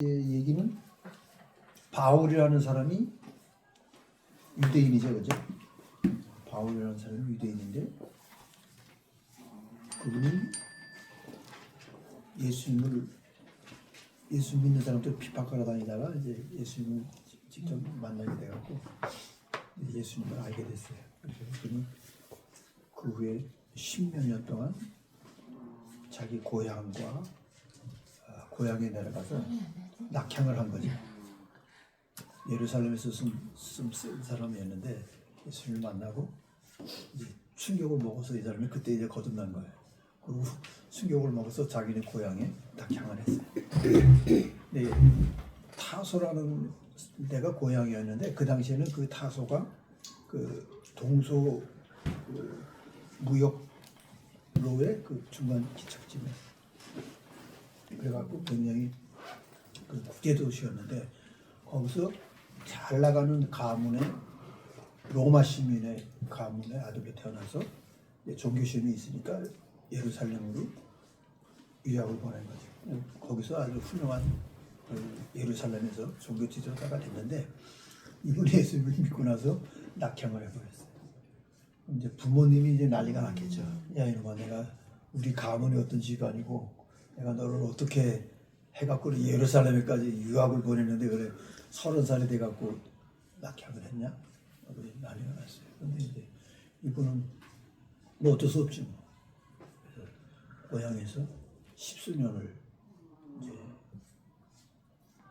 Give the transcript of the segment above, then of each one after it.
얘기는 바울이라는 사람이 유대인이죠, 그죠? 바울이라는 사람이 유대인인데 그분이 예수 믿는 사람들 핍박하러 다니다가 이제 예수님을 직접 만나게 돼갖고 예수님을 알게 됐어요. 그래서 그분이 그 후에 10몇 년 동안 자기 고향에 내려가서 낙향을 한 거죠. 예루살렘에서 쓴 사람이었는데 예수님을 만나고 이제 충격을 먹어서 이 사람이 그때 이제 거듭난 거예요. 그리고 충격을 먹어서 자기네 고향에 낙향을 했어요. 네, 타소라는 데가 고향이었는데 그 당시에는 그 타소가 그 동소 무역로의 그 중간 기착지네. 그래갖고 굉장히 그 국제도시였는데 거기서 잘 나가는 가문의 로마 시민의 가문의 아들로 태어나서 종교심이 있으니까 예루살렘으로 유학을 보낸 거죠. 거기서 아주 훌륭한 예루살렘에서 종교 지도자가 됐는데 이분이 예수님을 믿고 나서 낙향을 해버렸어요. 이제 부모님이 이제 난리가 났겠죠. 야 이놈아, 내가 우리 가문이 어떤 집안이고 내가 너를 어떻게 해갖고 예루살렘에까지 유학을 보냈는데 그래 30살이 돼갖고 낙향을 했냐? 난리가 났어요. 근데 이제 이분은 뭐 어쩔 수 없지 뭐. 그래서 고향에서 10수년을 이제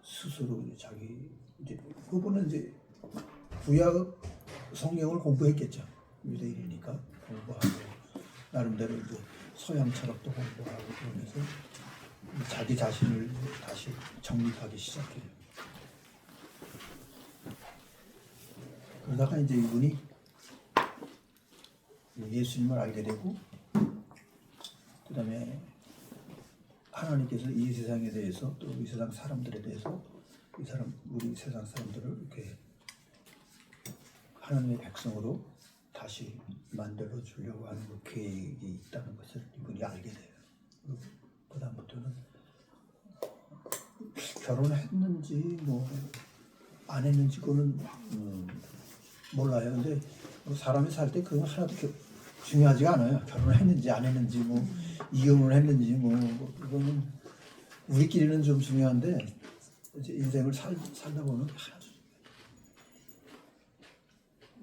스스로 자기 이제 그분은 이제 구약 성경을 공부했겠죠. 유대인이니까 공부하고 나름대로 이제 서양 철학도 공부하고 그러면서 자기 자신을 다시 정립하기 시작해요. 그러다가 이제 이분이 예수님을 알게 되고 그 다음에 하나님께서 이 세상에 대해서 또 이 세상 사람들에 대해서 우리 세상 사람들을 이렇게 하나님의 백성으로 다시 만들어 주려고 하는 그 계획이 있다는 것을 이분이 알게 돼요. 그리고 그 다음부터는 결혼했는지 뭐 안 했는지 그거는 몰라요. 근데 사람이 살 때 그건 하나도 중요하지가 않아요. 결혼을 했는지 안 했는지 뭐 이혼을 했는지 뭐 그거는 우리끼리는 좀 중요한데 이제 인생을 살다 보면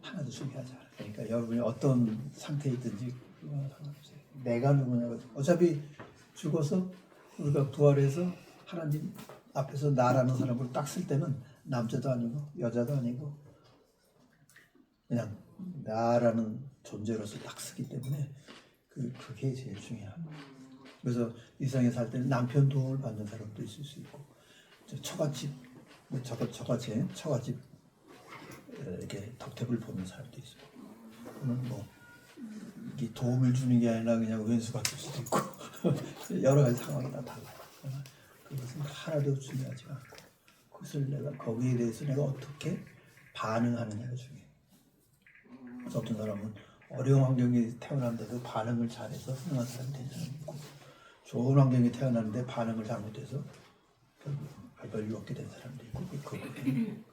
하나도 중요하지 않아요. 그러니까 여러분이 어떤 상태에 있든지 그거는 상관없어요. 내가 누구냐고. 어차피 죽어서 우리가 부활해서 하나님 앞에서 나라는 사람을 딱 쓸 때는 남자도 아니고 여자도 아니고 그냥 나라는 존재로서 딱 쓰기 때문에 그게 제일 중요합니다. 그래서 이 세상에 살 때는 남편 도움을 받는 사람도 있을 수 있고 처갓집 이렇게 덕택을 보는 사람도 있어요. 그는 뭐 이게 도움을 주는 게 아니라 그냥 왼수가 될 수도 있고 여러 가지 상황이 다 달라요. 그것은 하나도 중요하지 않고 그것을 거기에 대해서 내가 어떻게 반응하느냐가 중요해요. 그래서 어떤 사람은 어려운 환경에 태어났는데도 반응을 잘해서 훌륭한 사람이 된 사람이 있고 좋은 환경에 태어났는데 반응을 잘못해서 발발 유혹게 된 사람도 있고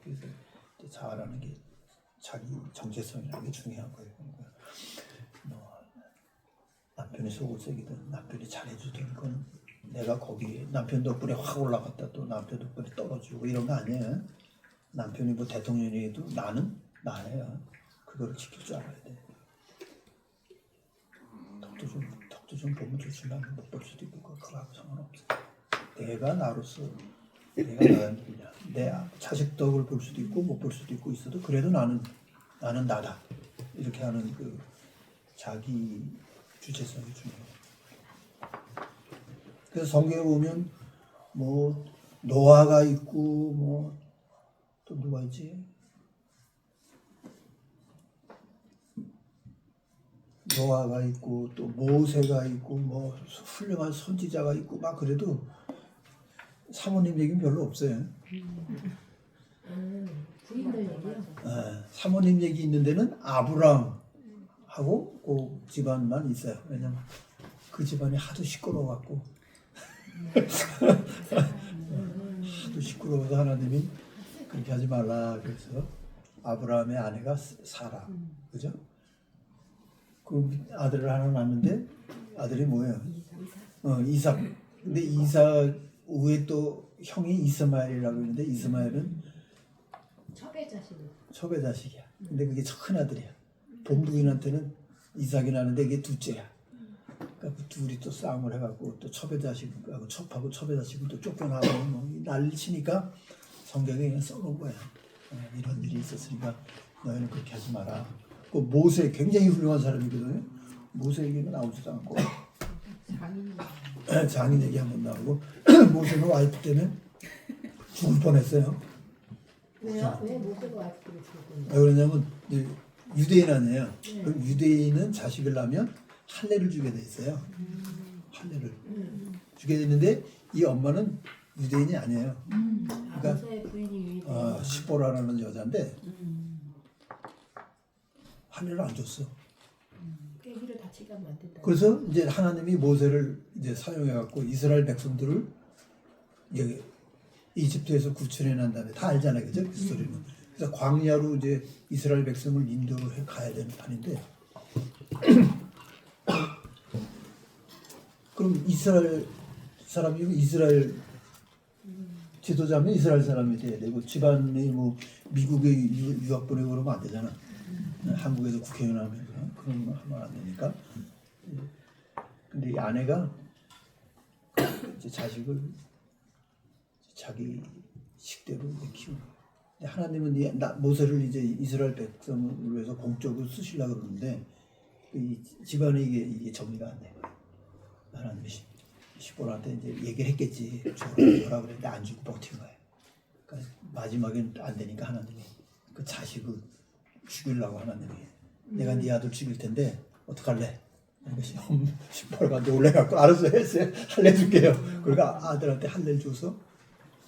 그래서 잘하는 게 자기 정체성이라는 게 중요한 거예요. 그러니까 뭐 남편이 속을 새기든 남편이 잘해주든 그건 내가 거기에 남편 덕분에 확 올라갔다 또 남편 덕분에 떨어지고 이런 거 아니에요. 남편이 뭐 대통령이 해도 나는 나예요. 그거를 지킬 줄 알아야 돼. 덕도 좀 보면 좋지만 못 볼 수도 있고 그거하고 상관없어. 내가 나로서 내가 나는 누구냐. 내 자식 덕을 볼 수도 있고 못 볼 수도 있고 있어도 그래도 나는 나다. 이렇게 하는 그 자기 주체성이 중요해요. 그래서 성경에 보면 뭐 노아가 있고 뭐 또 누가 있지? 노아가 있고 또 모세가 있고 뭐 훌륭한 선지자가 있고 막 그래도 사모님 얘기는 별로 없어요. 부인들 얘기요? 사모님 얘기 있는 데는 아브람하고 그 집안만 있어요. 왜냐면 그 집안이 하도 시끄러워갖고 하도 시끄러워서 하나님이 그렇게 하지 말라 그래서 아브라함의 아내가 사라, 그죠? 그 아들을 하나 낳는데 아들이 뭐예요? 이삭. 근데 이삭 후에 또 형이 이스마엘이라고 있는데 이스마엘은 첩의 자식이야. 근데 그게 큰 아들이야. 본부인한테는 이삭이 나는데 이게 둘째야. 그러니까 그 둘이 또 싸움을 해갖고 또 첩의 자식하고 첩하고 첩의 자식을 또 쫓겨나고 뭐 난리 치니까 성경에 그냥 써놓은 거야. 이런 일이 있었으니까 너희는 그렇게 하지 마라. 그 모세 굉장히 훌륭한 사람이거든요. 모세 얘기는 나오지도 않고 장인 얘기 한번 나오고 모세는 와이프 때문에 죽을 뻔했어요. 왜요? 왜 모세가 와이프 때문에 죽을 뻔했어요? 왜 그러냐면 유대인 아니에요. 그럼 유대인은 자식을 낳으면 할례를 주게 돼 있어요. 할례를 주게 되는데 이 엄마는 유대인이 아니에요. 그러니까 모세의 부인이 유대인. 시보라라는 여자인데 할례를 안 줬어. 깨기를 다치게 하면 안 된다. 그래서 이제 하나님이 모세를 이제 사용해 갖고 이스라엘 백성들을 여기 이집트에서 구출해 난 다음에 다 알잖아요, 그죠? 그 스토리는. 그래서 광야로 이제 이스라엘 백성을 인도해 가야 되는 판인데, 그럼 이스라엘 사람이고 이스라엘 지도자면 이스라엘 사람이 돼야 되고 집안이 뭐 미국에 유학 보내고 그러면 안 되잖아. 한국에서 국회의원 하면 그런 거 하면 안 되니까. 근데 이 아내가 이제 자식을 자기 식대로 키우는 거예요. 근데 하나님은 모세를 이제 이스라엘 백성을 위해서 공적으로 쓰시려고 그러는데 이 집안에 이게 정리가 안 된 거예요. 하나님이 시보라한테 이제 얘기를 했겠지. 줘라 그랬는데 안 주고 버틴 거예요. 그러니까 마지막엔 안 되니까 하나님이 그 자식을 죽이려고 하나님이 내가 네 아들 죽일 텐데 어떡할래? 그러니까 시보라가 놀래갖고 알았어 했어요. 할례 줄게요. 그러니까 아들한테 할례를 줘서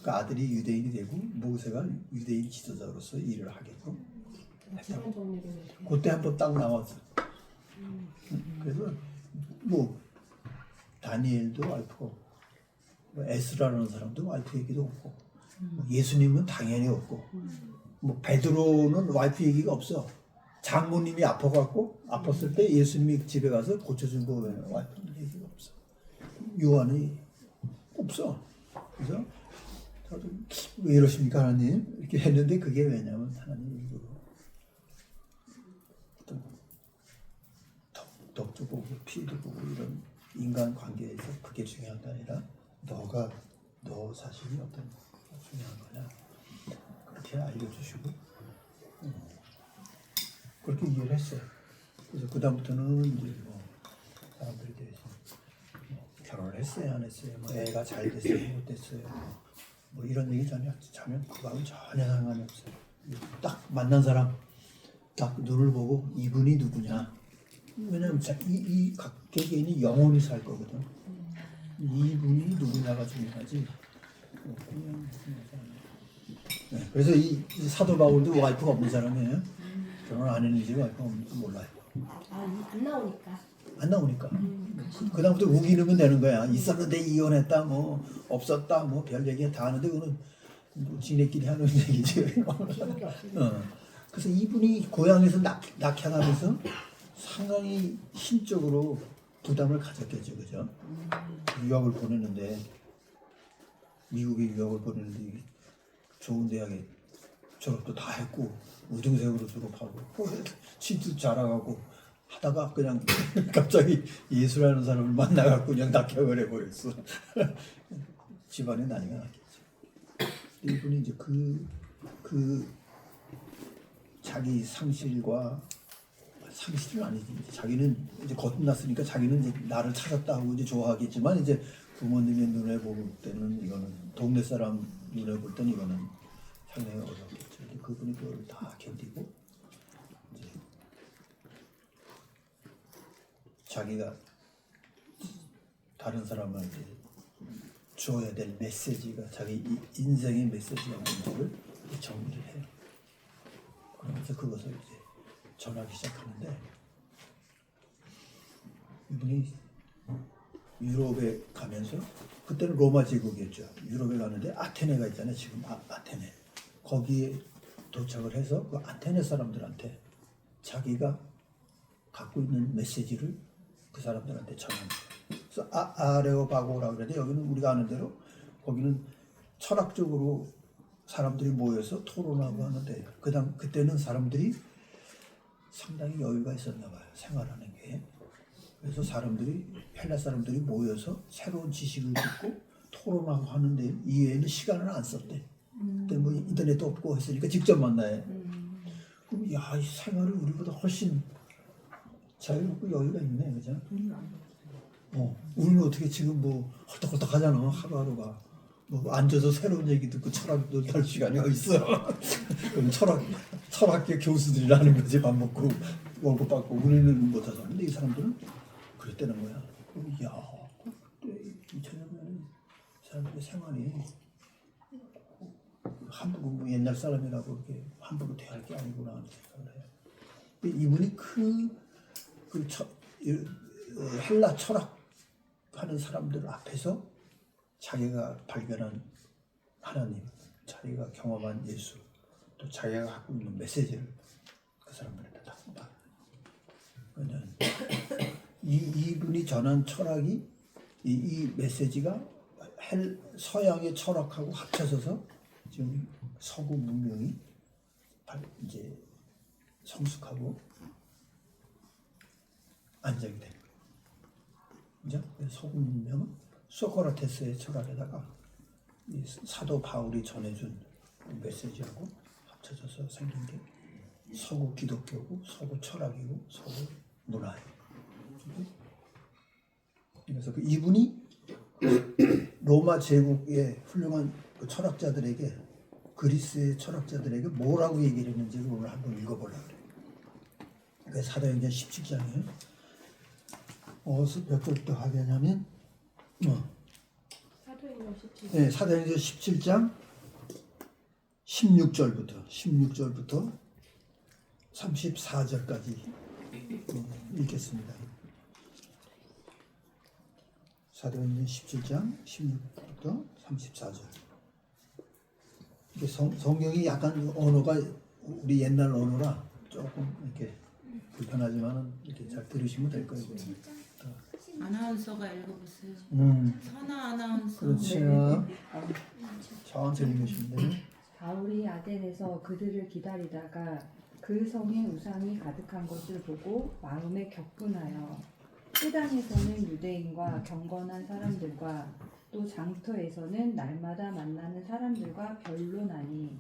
그 아들이 유대인이 되고 모세가 유대인 지도자로서 일을 하게끔 했다고. 그때 한번 딱 나왔어. 그래서 뭐 다니엘도 와이프가 없고 뭐 에스라라는 사람도 와이프 얘기도 없고 뭐 예수님은 당연히 없고 뭐 베드로는 와이프 얘기가 없어. 장모님이 아팠을 때 예수님이 집에 가서 고쳐준 거 외에는 와이프 얘기가 없어. 요한이 없어. 그래서 저도 왜 이러십니까 하나님 이렇게 했는데 그게 왜냐면 하나님 일부러 어떤 덕도 보고 피도 보고 이런 인간 관계에서 그게 중요한 게 아니라 너 자신이 어떤 중요한 거냐 그렇게 알려주시고 그렇게 이해를 했어요. 그래서 그 다음부터는 이제 뭐 사람들에 대해서 뭐 결혼을 했어요 안 했어요 뭐 애가 잘 됐어요 못 됐어요 뭐 이런 얘기 전혀 그거하고 전혀 상관이 없어요. 딱 만난 사람 딱 눈을 보고 이분이 누구냐. 왜냐면 이 각 개개인이 영원히 살 거거든. 이분이 누구냐가 중요하지. 네, 그래서 이 사도 바울도 와이프가 없는 사람이에요. 결혼 안 했는지 와이프가 없는지 몰라요. 안 나오니까. 안 나오니까. 그 다음부터 우기 넣으면 되는 거야. 있었는데 이혼했다, 뭐 없었다, 뭐 별 얘기 다 하는데 그거는 뭐 지네끼리 하는 얘기지. 그래서 이분이 고향에서 낙향하면서 상당히 심적으로 부담을 가졌겠죠, 그죠? 유학을 보내는데 미국에 유학을 보내는데 좋은 대학에 졸업도 다 했고 우등생으로 졸업하고 진짜 잘하고 하다가 그냥 갑자기 예수라는 사람을 만나갖고 그냥 낙향을 해버렸어. 집안에 난리가 났겠죠. 이분이 이제 그 자기 상실은 아니지. 자기는 이제 거듭났으니까 자기는 이제 나를 찾았다 하고 이제 좋아하겠지만 이제 부모님의 눈에 볼 때는 이거는 동네 사람 눈에 볼 때는 이거는 상당히 어렵겠죠. 그분이 그걸 다 견디고 이제 자기가 다른 사람한테 줘야 될 메시지가 자기 인생의 메시지가 뭔지를 정리를 해요. 그러면서 그것을 이제 전하기 시작하는데 이분이 유럽에 가면서 그때는 로마 제국이었죠. 유럽에 가는데 아테네가 있잖아요. 지금 아테네. 거기에 도착을 해서 그 아테네 사람들한테 자기가 갖고 있는 메시지를 그 사람들한테 전합니다. 그래서 아레오바고라고 그러는데 여기는 우리가 아는 대로 거기는 철학적으로 사람들이 모여서 토론하고 하는데 그때는 사람들이 상당히 여유가 있었나 봐요. 생활하는 게. 그래서 헬라 사람들이 모여서 새로운 지식을 듣고 토론하고 하는데 이외에는 시간을 안 썼대. 그때 뭐 인터넷도 없고 했으니까 직접 만나요. 그럼 야, 이 생활이 우리보다 훨씬 자유롭고 여유가 있네, 그죠? 우리는 어떻게 지금 뭐 헐떡헐떡 하잖아, 하루하루가. 뭐 앉아서 새로운 얘기 듣고 철학도 할 시간이 어딨어. 그럼 철학계 교수들이라는 거지. 밥 먹고 월급 받고 우리는 못하잖아. 근데 이 사람들은 그랬다는 거야. 야, 그때 2000년에는 사람들의 생활이 함부로 뭐 옛날 사람이라고 이렇게 함부로 대할 게 아니구나 하는 생각을 해요. 이분이 헬라 철학 하는 사람들 앞에서 자기가 발견한 하나님, 자기가 경험한 예수, 또 자기가 갖고 있는 메시지를 그 사람들한테 다 봐. 왜냐면 이분이 전한 철학이 이 메시지가 서양의 철학하고 합쳐져서 지금 서구 문명이 이제 성숙하고 안정이 된 거예요. 그죠? 서구 문명은 소크라테스의 철학에다가 이 사도 바울이 전해준 메시지하고 합쳐져서 생긴 게 서구 기독교고 서구 철학이고 서구 문화예요. 그래서 이분이 로마 제국의 훌륭한 그 철학자들에게 그리스의 철학자들에게 뭐라고 얘기를 했는지를 오늘 한번 읽어보려고 그래요. 그게 사도행전 17장이에요. 몇 절부터 하게 하냐면 사도행전 17장. 네, 사도행전 17장 16절부터 34절까지 읽겠습니다. 사도행전 17장 16부터 34절. 이게 성경이 약간 언어가 우리 옛날 언어라 조금 이렇게 불편하지만은 이렇게 잘 들으시면 될 거예요. 아나운서가 읽어보세요. 선아 아나운서. 그렇지. 천천히 읽으시면 돼요. 바울이 아덴에서 그들을 기다리다가 그 성에 우상이 가득한 것을 보고 마음에 격분하여 수당에서는 유대인과 경건한 사람들과 또 장터에서는 날마다 만나는 사람들과 변론하니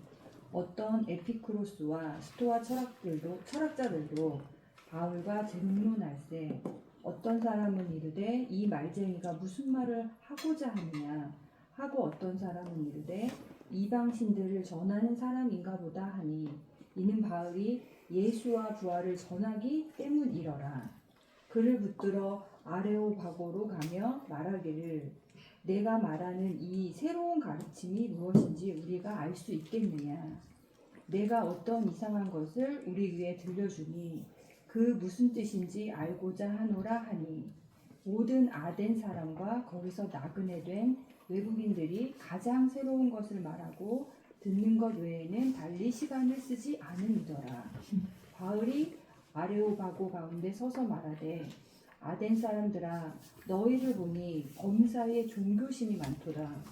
어떤 에피쿠로스와 스토아 철학자들도 바울과 쟁론할세 어떤 사람은 이르되 이 말쟁이가 무슨 말을 하고자 하느냐 하고 어떤 사람은 이르되 이방신들을 전하는 사람인가 보다 하니 이는 바울이 예수와 부활을 전하기 때문이러라. 그를 붙들어 아레오바고로 가며 말하기를 내가 말하는 이 새로운 가르침이 무엇인지 우리가 알 수 있겠느냐. 내가 어떤 이상한 것을 우리 위에 들려주니 그 무슨 뜻인지 알고자 하노라 하니 모든 아덴 사람과 거기서 나그네 된 외국인들이 가장 새로운 것을 말하고 듣는 것 외에는 달리 시간을 쓰지 않으니더라. 바울이 아레오바고 가운데 서서 말하되 아덴 사람들아 너희를 보니 범사에 종교심이 많도다.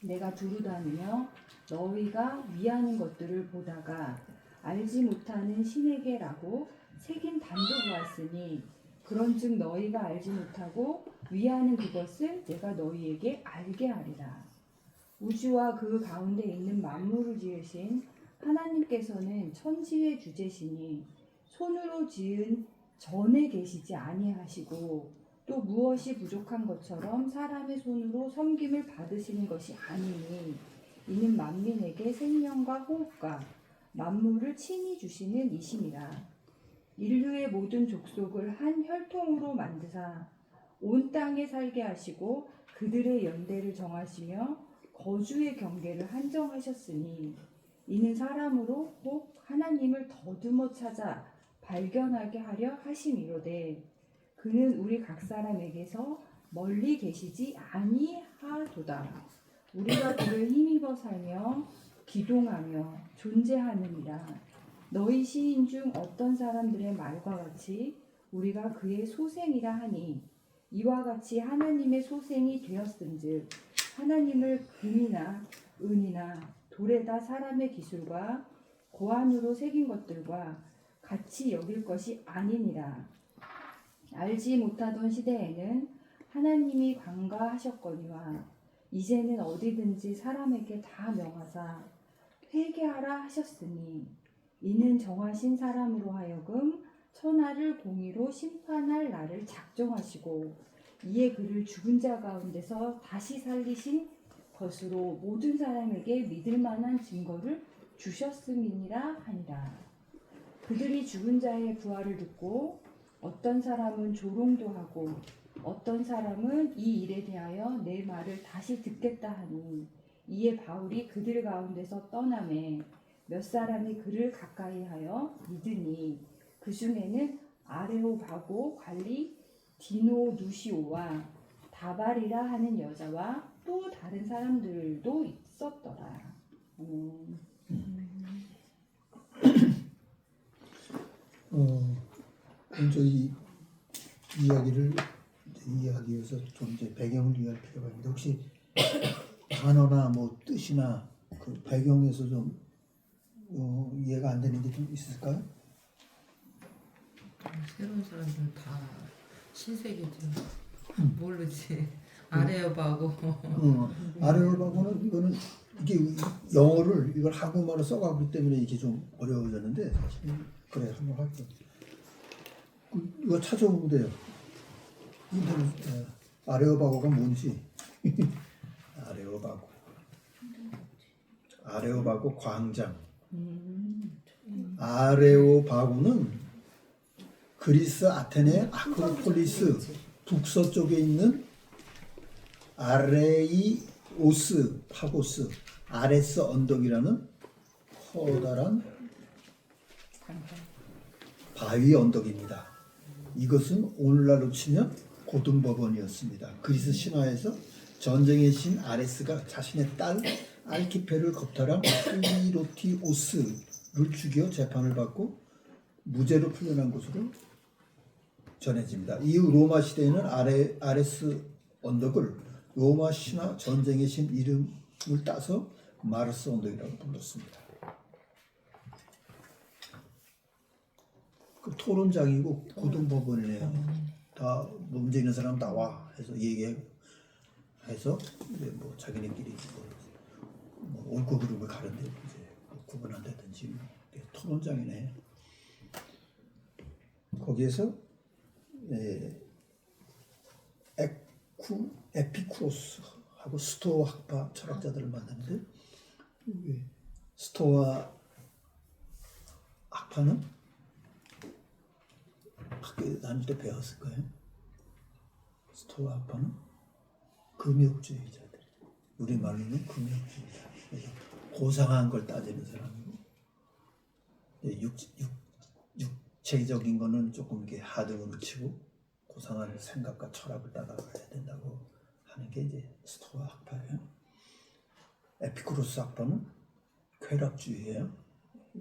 내가 두루 다니며 너희가 위하는 것들을 보다가 알지 못하는 신에게라고 새긴 단도 보았으니 그런즉 너희가 알지 못하고 위하는 그것을 내가 너희에게 알게 하리라. 우주와 그 가운데 있는 만물을 지으신 하나님께서는 천지의 주제시니 손으로 지은 전에 계시지 아니하시고 또 무엇이 부족한 것처럼 사람의 손으로 섬김을 받으시는 것이 아니니 이는 만민에게 생명과 호흡과 만물을 친히 주시는 이심이라. 인류의 모든 족속을 한 혈통으로 만드사 온 땅에 살게 하시고 그들의 연대를 정하시며 거주의 경계를 한정하셨으니 이는 사람으로 꼭 하나님을 더듬어 찾아 발견하게 하려 하심이로되 그는 우리 각 사람에게서 멀리 계시지 아니하도다. 우리가 그를 힘입어 살며 기동하며 존재하느니라. 너희 시인 중 어떤 사람들의 말과 같이 우리가 그의 소생이라 하니 이와 같이 하나님의 소생이 되었은즉 하나님을 금이나 은이나 돌에다 사람의 기술과 고안으로 새긴 것들과 같이 여길 것이 아니니라. 알지 못하던 시대에는 하나님이 관가하셨거니와 이제는 어디든지 사람에게 다 명하사 회개하라 하셨으니 이는 정하신 사람으로 하여금 천하를 공의로 심판할 날을 작정하시고 이에 그를 죽은 자 가운데서 다시 살리신 것으로 모든 사람에게 믿을 만한 증거를 주셨음이니라 하니라. 그들이 죽은 자의 부활을 듣고 어떤 사람은 조롱도 하고 어떤 사람은 이 일에 대하여 내 말을 다시 듣겠다 하니 이에 바울이 그들 가운데서 떠나매 몇 사람이 그를 가까이하여 믿으니 그 중에는 아레오바고 관리 디노누시오와 다발이라 하는 여자와 또 다른 사람들도 있었더라. 먼저 이 이야기를 이해하기 위해서 좀 이제 배경을 이해할 필요가 있는데 혹시 단어나 뭐 뜻이나 그 배경에서 좀 이해가 안 되는 게 좀 있을까요? 새로운 사람들은 다 신세계죠. 모르지. 아레오바고. 아레오바고는 이거는 이게 영어를 이걸 한국말로 써가기 때문에 이게 좀 어려워졌는데 사실 그래 한번 할게요. 이거 찾아보면 돼요. 인터넷 아레오바고가 뭔지 아레오바고 광장. 아레오바고는 그리스 아테네 아크로폴리스 북서쪽에 있는 아레이오스 파고스 아레스 언덕이라는 커다란 바위 언덕입니다. 이것은 오늘날로 치면 고등법원이었습니다. 그리스 신화에서 전쟁의 신 아레스가 자신의 딸 알키페를 겁탈한 플리로티오스를 죽여 재판을 받고 무죄로 풀려난 것으로 전해집니다. 이후 로마 시대에는 아레스 언덕을 로마 신화 전쟁의 신 이름을 따서 마르스 언덕이라고 불렀습니다. 그 토론장이고 고등법원이네요. 다 문제 있는 사람 나와 해서 얘기해서 이제 뭐 자기네끼리 뭐 옳고 그름을 가른데 이제 뭐 구분한다든지 뭐 토론장이네. 거기에서 에피쿠로스하고 스토아 학파 철학자들을 만났는데 스토아 학파는 학교 다닐 때 배웠을 거예요. 스토아 학파는 금욕주의자들, 우리 말로는 금욕주의자. 그래서 고상한 걸 따지는 사람이고 육체적인 거는 조금 이렇게 하등으로 치고 고상한 생각과 철학을 따라가야 된다고 하는 게 이제 스토아 학파예요. 에피쿠로스 학파는 쾌락주의예요.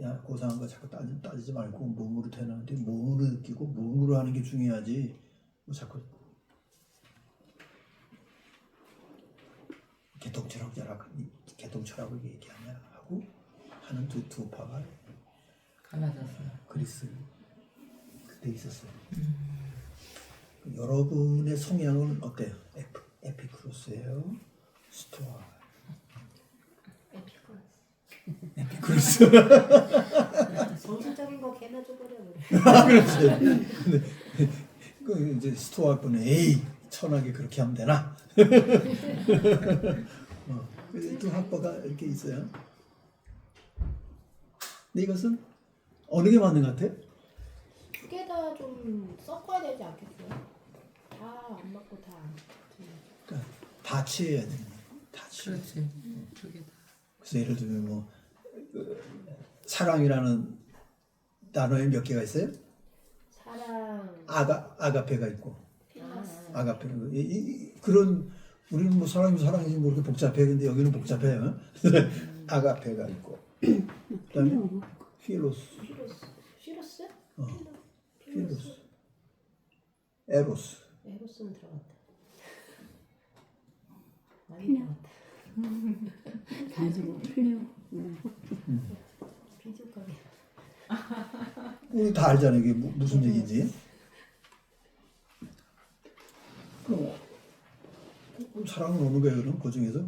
야, 고상한 거 자꾸 따지지 말고 몸으로 되는데 몸으로 느끼고 몸으로 하는 게 중요하지. 뭐 자꾸 개통철학을 얘기하냐 하고 하는 두 파가 갈라졌어요. 그리스 그때 있었어요. 여러분의 성향은 어때요? 에피쿠로스예요? 스토아? 에피쿠로스. 정신적인 거 개나 줘버려. 그렇지. 근데 그 이제 스토아 분은 에이 천하게 그렇게 하면 되나? 두 학파가 이렇게 있어요. 근데 이것은 어느 게 맞는 것 같아요? 두 개 다 좀 섞어야 되지 않겠어요? 다 안 맞고 다. 그러니까 다 취해야 되는 거예요. 다 취해. 그렇지. 두 개 다. 그래서 예를 들면 뭐 사랑이라는 단어에 몇 개가 있어요? 사랑, 아가페가 있고 필라스, 아가페는 그런 우리는 뭐 사랑이지 뭐 이렇게 복잡해. 근데 여기는 복잡해요. 아가페가 있고 그다음에 필로스, 시로스? 필로스, 에로스. 에로스는 들어갔다. 많이 들어갔다. 가지고 필요. 비주가게. 우리 다 알잖아요. 이게 무슨 얘기인지. 그럼 사랑은 어느 거예요? 그럼 그 중에서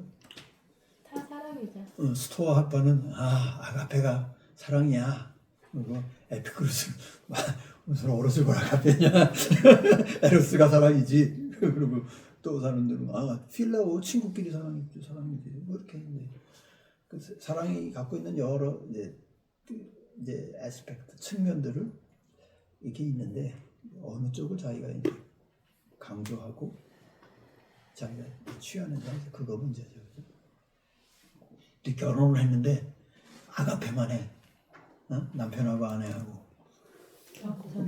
다 사랑이죠. 스토아 아빠는 아가페가 사랑이야. 그리고 에피쿠로스 무슨 어렸을 걸 아가페냐. 에로스가 사랑이지. 그리고 또 사람들은 필라고 친구끼리 사랑이지 뭐 이렇게 있는데 그 사랑이 갖고 있는 여러 이제 에스펙트 측면들을 이렇게 있는데 어느 쪽을 자기가 이제 강조하고 자기가 취하느냐 그거 문제죠. 결혼을 했는데 아가페만 해. 남편하고 아내하고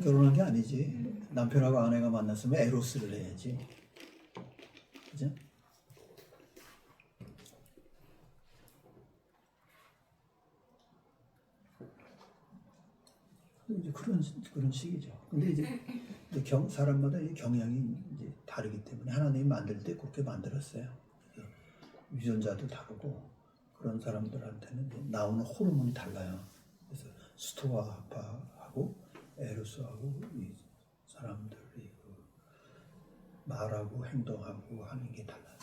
결혼한 게 아니지. 남편하고 아내가 만났으면 에로스를 해야지. 그죠? 이제 그런 식이죠. 근데 이제 사람마다 이 경향이 이제 다르기 때문에 하나님이 만들 때 그렇게 만들었어요. 유전자도 다르고 그런 사람들한테는 이제 나오는 호르몬이 달라요. 그래서 스토아파하고 에로스하고 이 사람들이 말하고 행동하고 하는 게 달라요.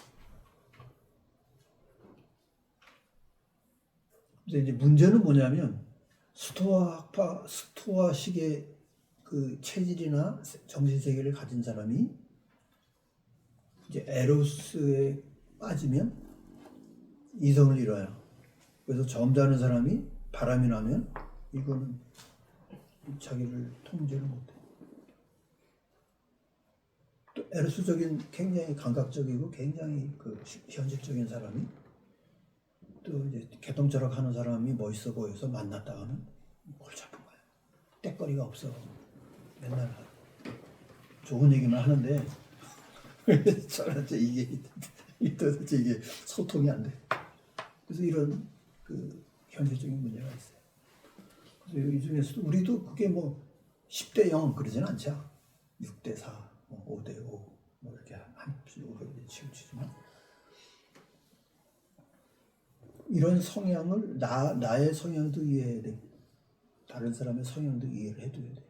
근데 이제 문제는 뭐냐면 스토아식의 그 체질이나 정신 세계를 가진 사람이 이제 에로스에 빠지면 이성을 잃어요. 그래서 점잖은 사람이 바람이 나면 이거는 자기를 통제를 못해. 또 에로스적인 굉장히 감각적이고 굉장히 그 현실적인 사람이 또 이제 개똥처럼 하는 사람이 멋있어 보여서 만났다가는 골 잡은 거야. 때거리가 없어. 맨날 좋은 얘기만 하는데 도대체 이게 소통이 안 돼. 그래서 이런 그 현실적인 문제가 있어요. 그래서 이 중에서도 우리도 그게 뭐 10대 0 그러진 않죠. 6대 4, 5대 5 뭐 이렇게 한식으로 치우치지만 이런 성향을 나의 성향도 이해해야 돼. 다른 사람의 성향도 이해를 해줘야 돼요.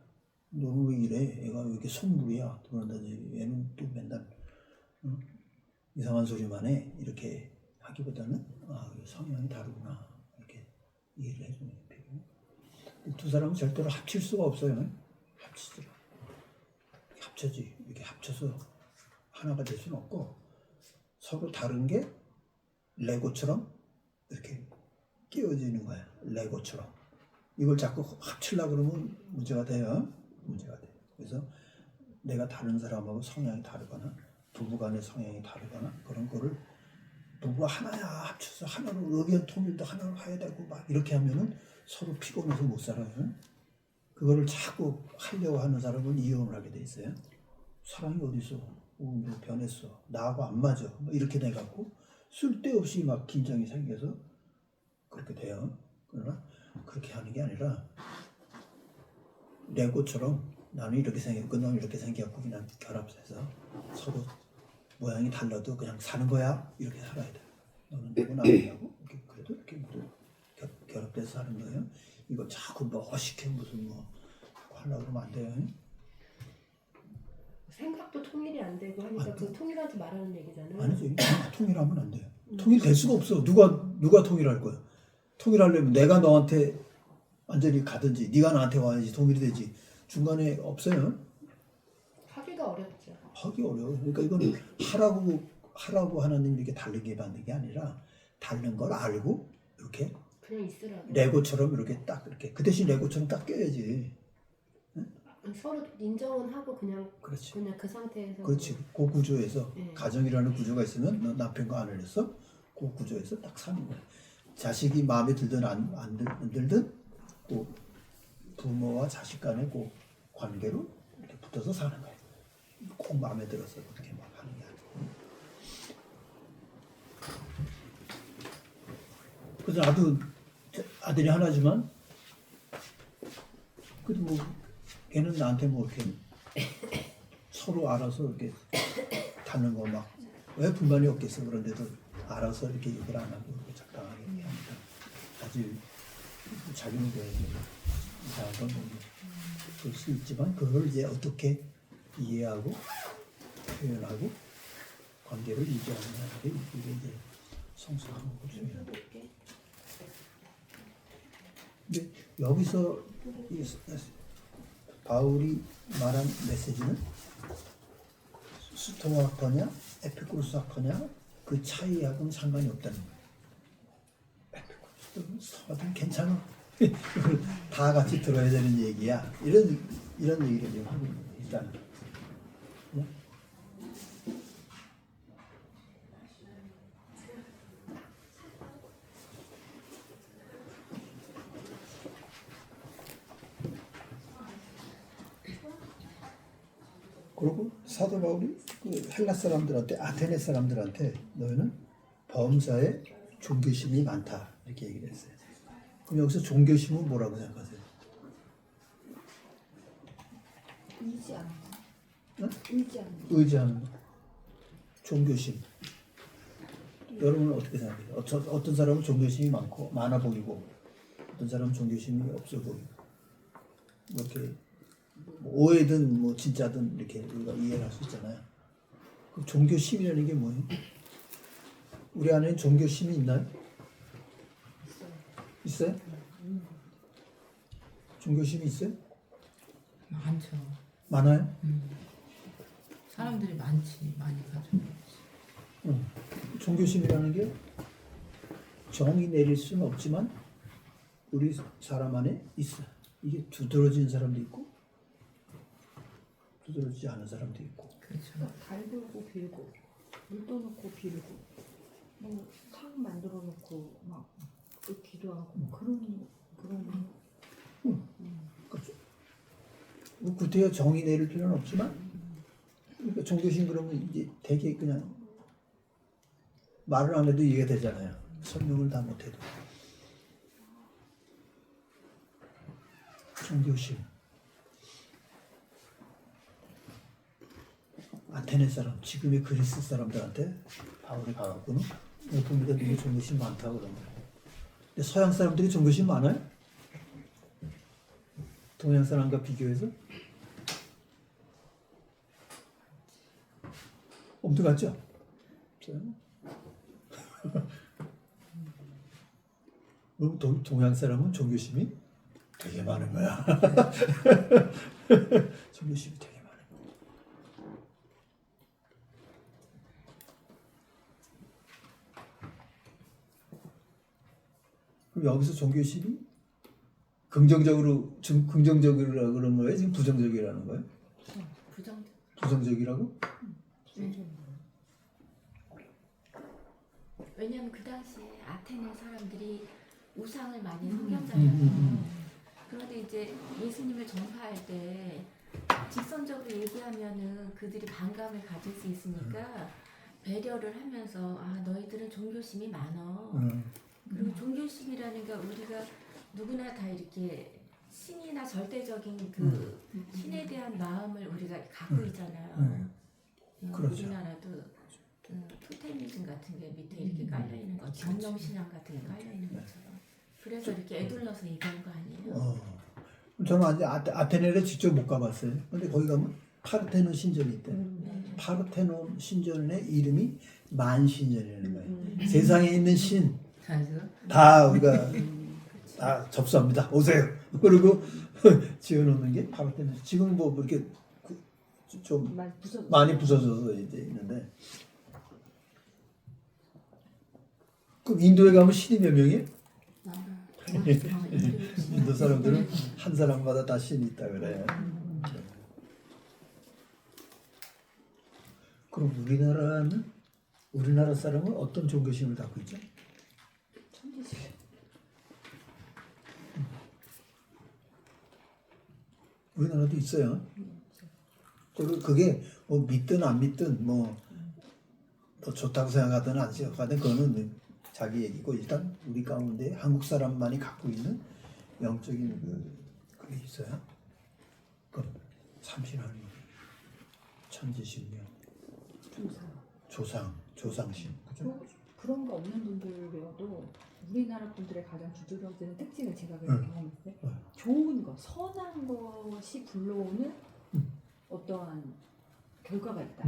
너는 왜 이래? 얘가 왜 이렇게 속물이야? 그런다지 얘는 또 맨날 이상한 소리만 해. 이렇게 하기보다는 성향이 다르구나 이렇게 이해를 해주는 필요. 두 사람은 절대로 합칠 수가 없어요. 합치더라. 합쳐지. 이렇게 합쳐서 하나가 될 수는 없고 서로 다른 게 레고처럼 이렇게 끼워지는 거야. 레고처럼. 이걸 자꾸 합치려고 그러면 문제가 돼요. 문제가 돼. 그래서 내가 다른 사람하고 성향이 다르거나 부부간의 성향이 다르거나 그런 거를 부부가 하나야 합쳐서 하나로 의견 통일도 하나로 해야 되고 막 이렇게 하면은 서로 피곤해서 못 살아요. 그거를 자꾸 하려고 하는 사람은 이혼을 하게 돼 있어요. 사랑이 어딨어? 뭐 변했어. 나하고 안 맞아. 뭐 이렇게 돼갖고 쓸데없이 막 긴장이 생겨서 그렇게 돼요. 그러나 그렇게 하는 게 아니라 레고처럼 나는 이렇게 생겼고 너는 이렇게 생겼고 그냥 결합해서 서로 모양이 달라도 그냥 사는 거야. 이렇게 살아야 돼. 너는 누구 나느냐고 그래도 이렇게 결합돼서 사는 거예요. 이거 자꾸 멋있게 무슨 뭐 하려고 그러면 안 돼요. 생각도 통일이 안 되고 하니까 그 통일하지 말라는 얘기잖아요. 아니죠. 통일하면 안 돼요. 통일될 수가 없어. 누가 통일할 거야. 통일하려면 내가 너한테 완전히 가든지 네가 나한테 와야지 통일이 되지. 중간에 없어요. 하기가 어렵죠. 하기 어려워. 그러니까 이건 하라고 하나님 이렇게 다르게 받는 게 아니라 다른 걸 알고 이렇게 그냥 있으라고. 레고처럼 이렇게 딱 이렇게 그 대신 레고처럼 딱 껴야지. 서로 인정은 하고 그냥 그렇지. 그냥 그 상태에서. 그렇지. 그 구조에서 네. 가정이라는 구조가 있으면 너 남편과 아내를 했어. 그 구조에서 딱 사는 거야. 자식이 마음에 들든 안 들든 그 부모와 자식 간의 그 관계로 이렇게 붙어서 사는 거야. 꼭 마음에 들어서 그렇게 막 하는 게 아니고. 그래서 나도 아들이 하나지만 그래도 뭐 걔는 나한테 뭐 이렇게 서로 알아서 이렇게 다는 거 막 왜 불만이 없겠어. 그런데도 알아서 이렇게 얘기를 안 하고 이렇게 적당하게 얘기합니다. 아주 자기는 왜 이상한 건 그럴 수 있지만 그걸 이제 어떻게 이해하고 표현하고 관계를 유지하느냐 이게 이제 성숙한 거고 중요한 거. 근데 여기서 이 바울이 말한 메시지는 스토아커냐 에피쿠로스아커냐 그 차이하고는 상관이 없다는 거예요. 에피쿠로스든 괜찮아. 이걸 다 같이 들어야 되는 얘기야. 이런 얘기를 지금 하고 있는 거예요. 일단. 네? 그리고 사도 바울이 그 헬라 사람들한테 아테네 사람들한테 너희는 범사에 종교심이 많다 이렇게 얘기를 했어요. 그럼 여기서 종교심은 뭐라고 생각하세요? 의지하는 거. 응? 의지하는 거. 의지하는 거. 종교심. 여러분은 어떻게 생각해요? 어떤 사람은 종교심이 많아 보이고 어떤 사람은 종교심이 없어 보이고 이렇게 뭐 오해든 뭐 진짜든 이렇게 우리가 이해를 할 수 있잖아요. 그 종교심이라는 게 뭐예요? 우리 안에 종교심이 있나요? 있어요? 종교심이 있어요? 많죠. 많아요? 사람들이 많지. 많이 가지고 있지. 종교심이라는 게 정의 내릴 수는 없지만 우리 사람 안에 있어. 이게 두드러진 사람도 있고 두드러지지 않은 사람도 있고. 그렇죠. 달굴고 빌고 물도 넣고 빌고 뭐상 만들어 놓고 막 기도하고 뭐 그런 그렇죠. 뭐 구태여 정의 내릴 필요는 없지만 그러니까 종교심 그러면 이제 되게 그냥 말을 안 해도 이해가 되잖아요. 설명을 다 못해도. 종교심. 아테네 사람, 지금의 그리스 사람들한테 바울이 가갖고는 보니까 되게 종교심 많다고 그런 거예요. 근데 서양 사람들이 종교심 많아요? 동양 사람과 비교해서? 엄청 같죠? 그럼 동양 사람은 종교심이 되게 많은 거야. 종교심이 되게 많은 거야. 그럼 여기서 종교심이 긍정적으로 그런 거예요? 지금 부정적이라는 거예요? 부정적이라고? 왜냐면 그 당시에 아테네 사람들이 우상을 많이 섬겼잖아요. 그런데 이제 예수님을 전파할 때 직선적으로 얘기하면은 그들이 반감을 가질 수 있으니까 배려를 하면서 너희들은 종교심이 많어. 그리고 종교심이라는 게 우리가 누구나 다 이렇게 신이나 절대적인 그 신에 대한 마음을 우리가 갖고 있잖아요. 그렇죠. 우리나라도 토테미즘 같은 게 밑에 이렇게 깔려 있는 거, 정명신앙 같은 게 깔려 있는 것처럼. 그래서 이렇게 애둘러서 얘기한 거 아니에요? 저는 아직 아테네를 직접 못 가봤어요. 근데 거기 가면 파르테논 신전이 있대. 파르테논 신전의 이름이 만신전이라는 거예요. 세상에 있는 신 다 우리가 다 접수합니다. 오세요. 그리고 지어놓는 게 파르테논. 지금 뭐 이렇게 좀 많이 부서져서 이제 있는데. 그럼 인도에 가면 신이 몇 명이에요? 인도 사람들은 한 사람마다 다 신이 있다 그래요. 그럼 우리나라 사람은 어떤 종교심을 갖고 있죠? 우리나라도 있어요. 그게 뭐 믿든 안 믿든 뭐 좋다고 생각하든 안 생각하든 그거는 자기 얘기고 일단 우리 가운데 한국 사람만이 갖고 있는 영적인 그게 있어요. 그 삼신하는 천지신명, 조상신, 그죠? 그런 거 없는 분들 외에도 우리나라 분들의 가장 두드러지는 특징을 제가 그냥 경험했어요. 좋은 거, 선한 것이 불러오는 어떠한 결과가 있다.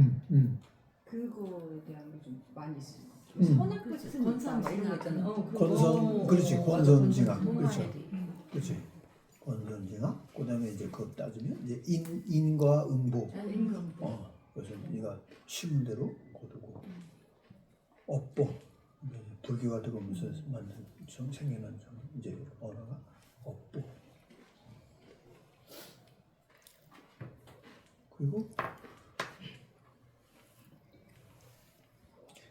그거에 대한 게 좀 많이 있어요. 선한 그렇죠. 것은 권선징악. 이런 거 있잖아요. 그렇지, 권선징악, 그렇죠. 동화애들이. 그렇지. 권선징악. 그다음에 이제 그거 따지면 이제 인과 응보. 임금. 그래서 네가 심은 대로 거두고 업보. 불교가 들어오면서 만든 좀 생겨난 좀 이제 언어가 업보. 그리고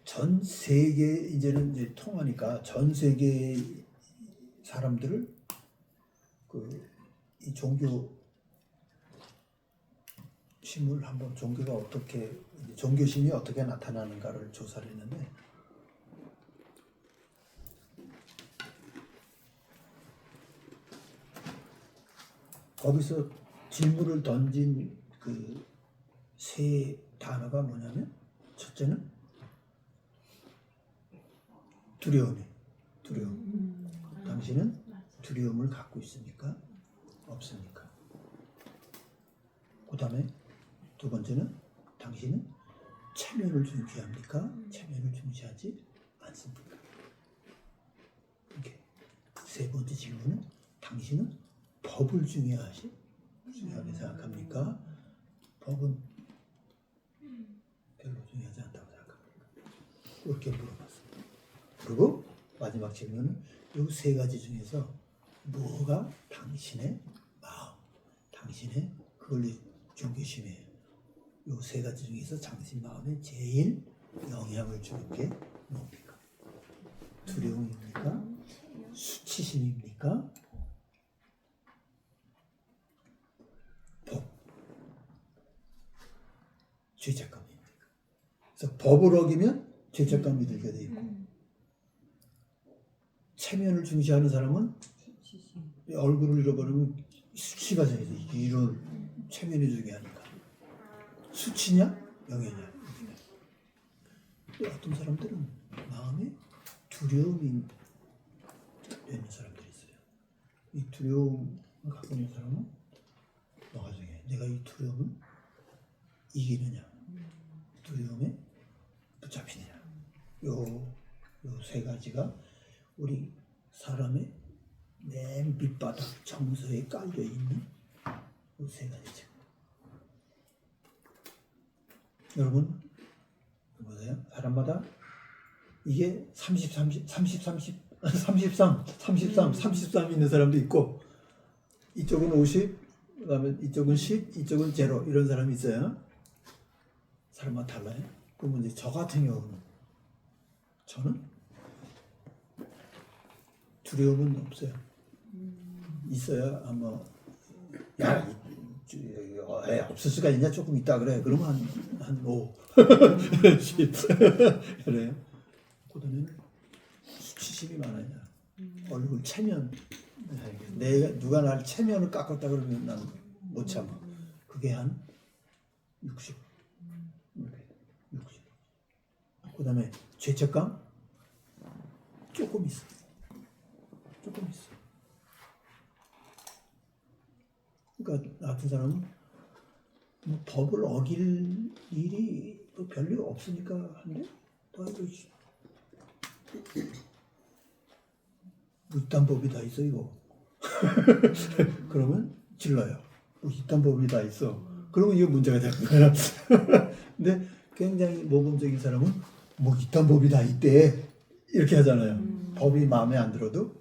전 세계 이제는 이제 통하니까 전 세계 사람들을 이 종교 심을 한번 종교가 어떻게 종교심이 어떻게 나타나는가를 조사를 했는데 거기서 질문을 던진 그 세 단어가 뭐냐면 첫째는 두려움. 당신은 두려움을 갖고 있습니까? 없습니까? 그 다음에 두 번째는 당신은 체면을 중시합니까? 체면을 중시하지 않습니까? 이렇게 세 번째 질문은 당신은 법을 중요하게 생각합니까? 법은 별로 중요하지 않다고 생각합니까? 그렇게 물어봤습니다. 그리고 마지막 질문은 이 세 가지 중에서 뭐가 당신의 마음, 당신의 그걸 종교심이에요. 이 세 가지 중에서 당신 마음에 제일 영향을 주는 게 뭡니까? 두려움입니까? 수치심입니까? 법, 죄책감입니까? 그래서 법을 어기면 죄책감이 들게 돼 있고 체면을 중시하는 사람은 얼굴을 잃어버리면 수치가 생겨서 이런 체면이 중요하니까 수치냐 명예냐. 또 어떤 사람들은 마음에 두려움이 있는 사람들이 있어요. 이 두려움을 갖고 있는 사람은 뭐가 중요해? 내가 이 두려움을 이기느냐 두려움에 붙잡히느냐. 요 세 가지가 우리 사람의 맨 밑바닥 정서에 깔려 있는 이 세 가지죠. 여러분 보세요. 사람마다 이게 33 있는 사람도 있고 이쪽은 50, 그다음에 이쪽은 10, 이쪽은 0 이런 사람이 있어요. 사람마다 달라요. 그러면 이제 저 같은 경우는 저는 두려움은 없어요. 있어야 아마 없을 수가 있냐 조금 있다 그래. 그러면 한 5, 10 그래요. 그다음에는 수치심이 많아요. 얼굴 체면. 내가 누가 나를 체면을 깎았다 그러면 난 못 참아. 그게 한 60. 그다음에 죄책감 조금 있어. 그러니까 나 같은 사람은 뭐 법을 어길 일이 뭐 별일 없으니까 한데 또 뭐 이딴 법이 다 있어 이거. 그러면 질러요. 뭐 이딴 법이 다 있어. 그러면 이거 문제가 되는 거야. 근데 굉장히 모범적인 사람은 뭐 이딴 법이 다 있대 이렇게 하잖아요. 법이 마음에 안 들어도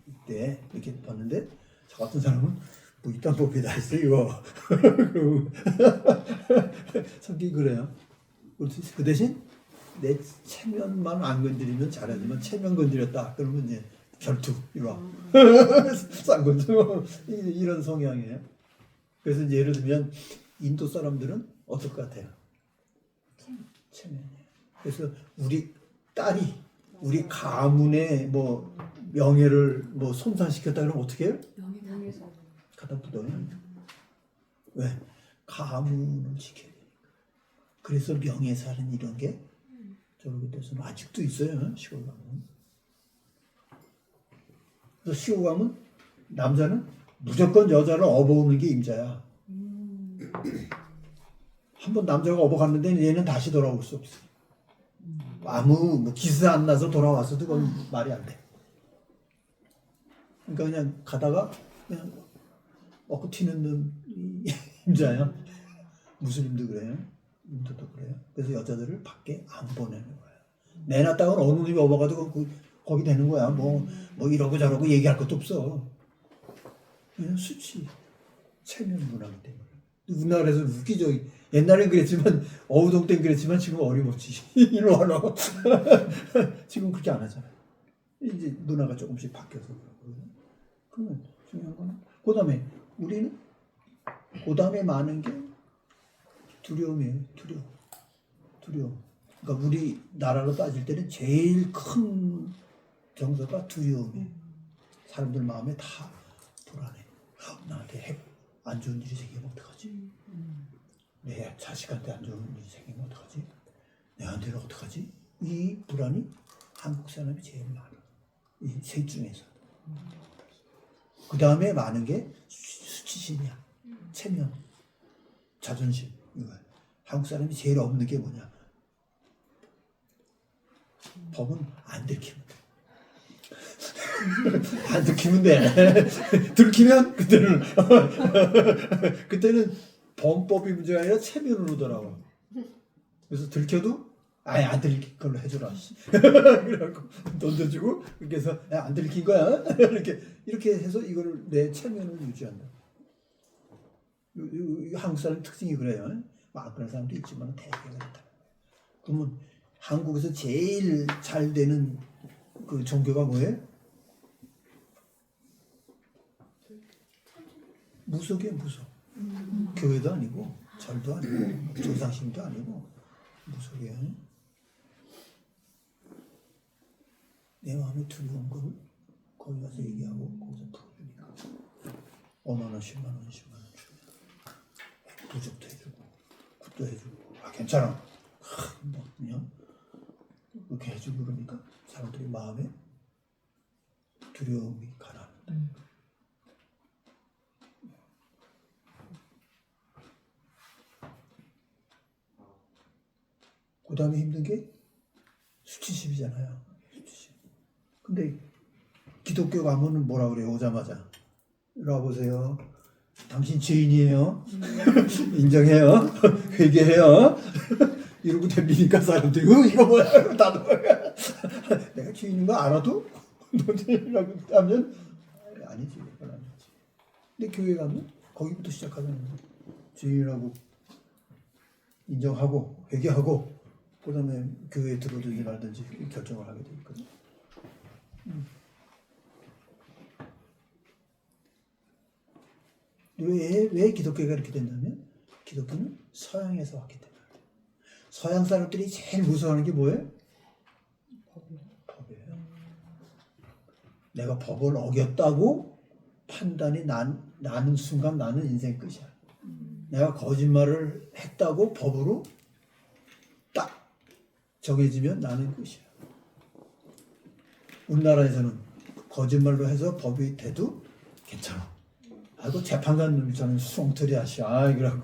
있대 이렇게 봤는데 저 같은 사람은 뭐 이딴 법이 다 있어 이거. 성격이 그래요. 그 대신 내 체면만 안 건드리면 잘하지만 체면 건드렸다 그러면 이제 결투 이리 와. 싼 거죠. 이런 성향이에요. 그래서 이제 예를 들면 인도 사람들은 어떨 것 같아요? 체면이에요. 그래서 우리 딸이 우리 가문의 뭐 명예를 뭐 손상시켰다 그러면 어떻게 해요? 명예훼손. 갖다 묻어요. 왜? 가문을 지켜야 되니까. 그래서 명예살인 이런 게 저렇게 돼서 아직도 있어요. 시골 가면. 그래서 시골 가면 남자는 무조건 여자를 업어오는 게 임자야. 한번 남자가 업어갔는데 얘는 다시 돌아올 수 없어. 아무 뭐 기스 안 나서 돌아왔어도 그건 말이 안 돼. 그러니까 그냥 가다가 그냥 먹고 튀는 놈이 임자야. 무슬림도 그래요. 인도도 그래요. 그래서 여자들을 밖에 안 보내는 거야. 내놨다가는 어느 놈이 업어가도 거기 되는 거야. 뭐 이러고 저러고 얘기할 것도 없어. 그냥 수치, 체면 문화기 때문에. 우리나라에서 웃기죠. 옛날엔 그랬지만 어우동 땐 그랬지만 지금 어림없지. 이리 와라. 지금 그렇게 안 하잖아요. 이제 문화가 조금씩 바뀌어서 그러고. 그러면 중요한 거는 그다음에 우리는 그다음에 많은 게 두려움이에요. 두려움. 그러니까 우리 나라로 따질 때는 제일 큰 정서가 두려움이에요. 사람들 마음에 다 불안해. 나한테 안 좋은 일이 생기면 어떡하지? 내 자식한테 안 좋은 일이 생기면 어떡하지? 내한테는 어떡하지? 이 불안이 한국 사람이 제일 많아. 이 셋 중에서. 그 다음에 많은 게 수치심이야. 체면, 자존심. 이거야. 한국 사람이 제일 없는 게 뭐냐? 법은 안 들키면 돼. 안 들키면 돼. 들키면 그때는 범법이 문제가 아니라 체면으로 돌아와. 그래서 들켜도 아예 안 들킬 걸로 해줘라. 그래갖고 돈 주고 그렇게 해서 안 들킨 거야. 이렇게 해서 이거를 내 체면을 유지한다. 한국 사람 특징이 그래요. 막 그런 사람도 있지만 대개가 그렇다. 그러면 한국에서 제일 잘 되는 그 종교가 뭐예요? 무속이에요, 무속. 교회도 아니고 절도 아니고 조상신도 아니고 무속이에요. 내 마음에 두려운 거를 거기 가서 얘기하고 거기서 풀어주니까 5만 원, 10만 원, 10만 원 주면 부적도 해주고 굿도 해주고 괜찮아. 뭐 그냥 그렇게 해주고 그러니까 사람들이 마음에 두려움이 가라앉는다. 그 다음에 힘든 게 수치심이잖아요. 수치심. 근데 기독교 가면은 뭐라 그래요? 오자마자 이리 와보세요. 당신 죄인이에요. 인정해요. 회개해요. 이러고 덤비니까 사람들이 이거 뭐야? 나도 내가 죄인인 거 알아도 너 죄인이라고 하면 아니지. 그건 아니지. 근데 교회 가면 거기부터 시작하잖아요. 죄인이라고 인정하고 회개하고 그 다음에 교회에 들어오든지 말든지 결정을 하게 돼 있거든. 왜 기독교가 이렇게 됐냐면 기독교는 서양에서 왔기 때문에. 서양 사람들이 제일 무서워하는 게 뭐예요? 법이에요. 내가 법을 어겼다고 판단이 나는 순간 나는 인생 끝이야. 내가 거짓말을 했다고 법으로 딱 정해지면 나는 끝이야. 우리나라에서는 거짓말로 해서 법이 돼도 괜찮아. 아이고 재판관 놈 있잖아요. 수렁터리 하시야. 이러고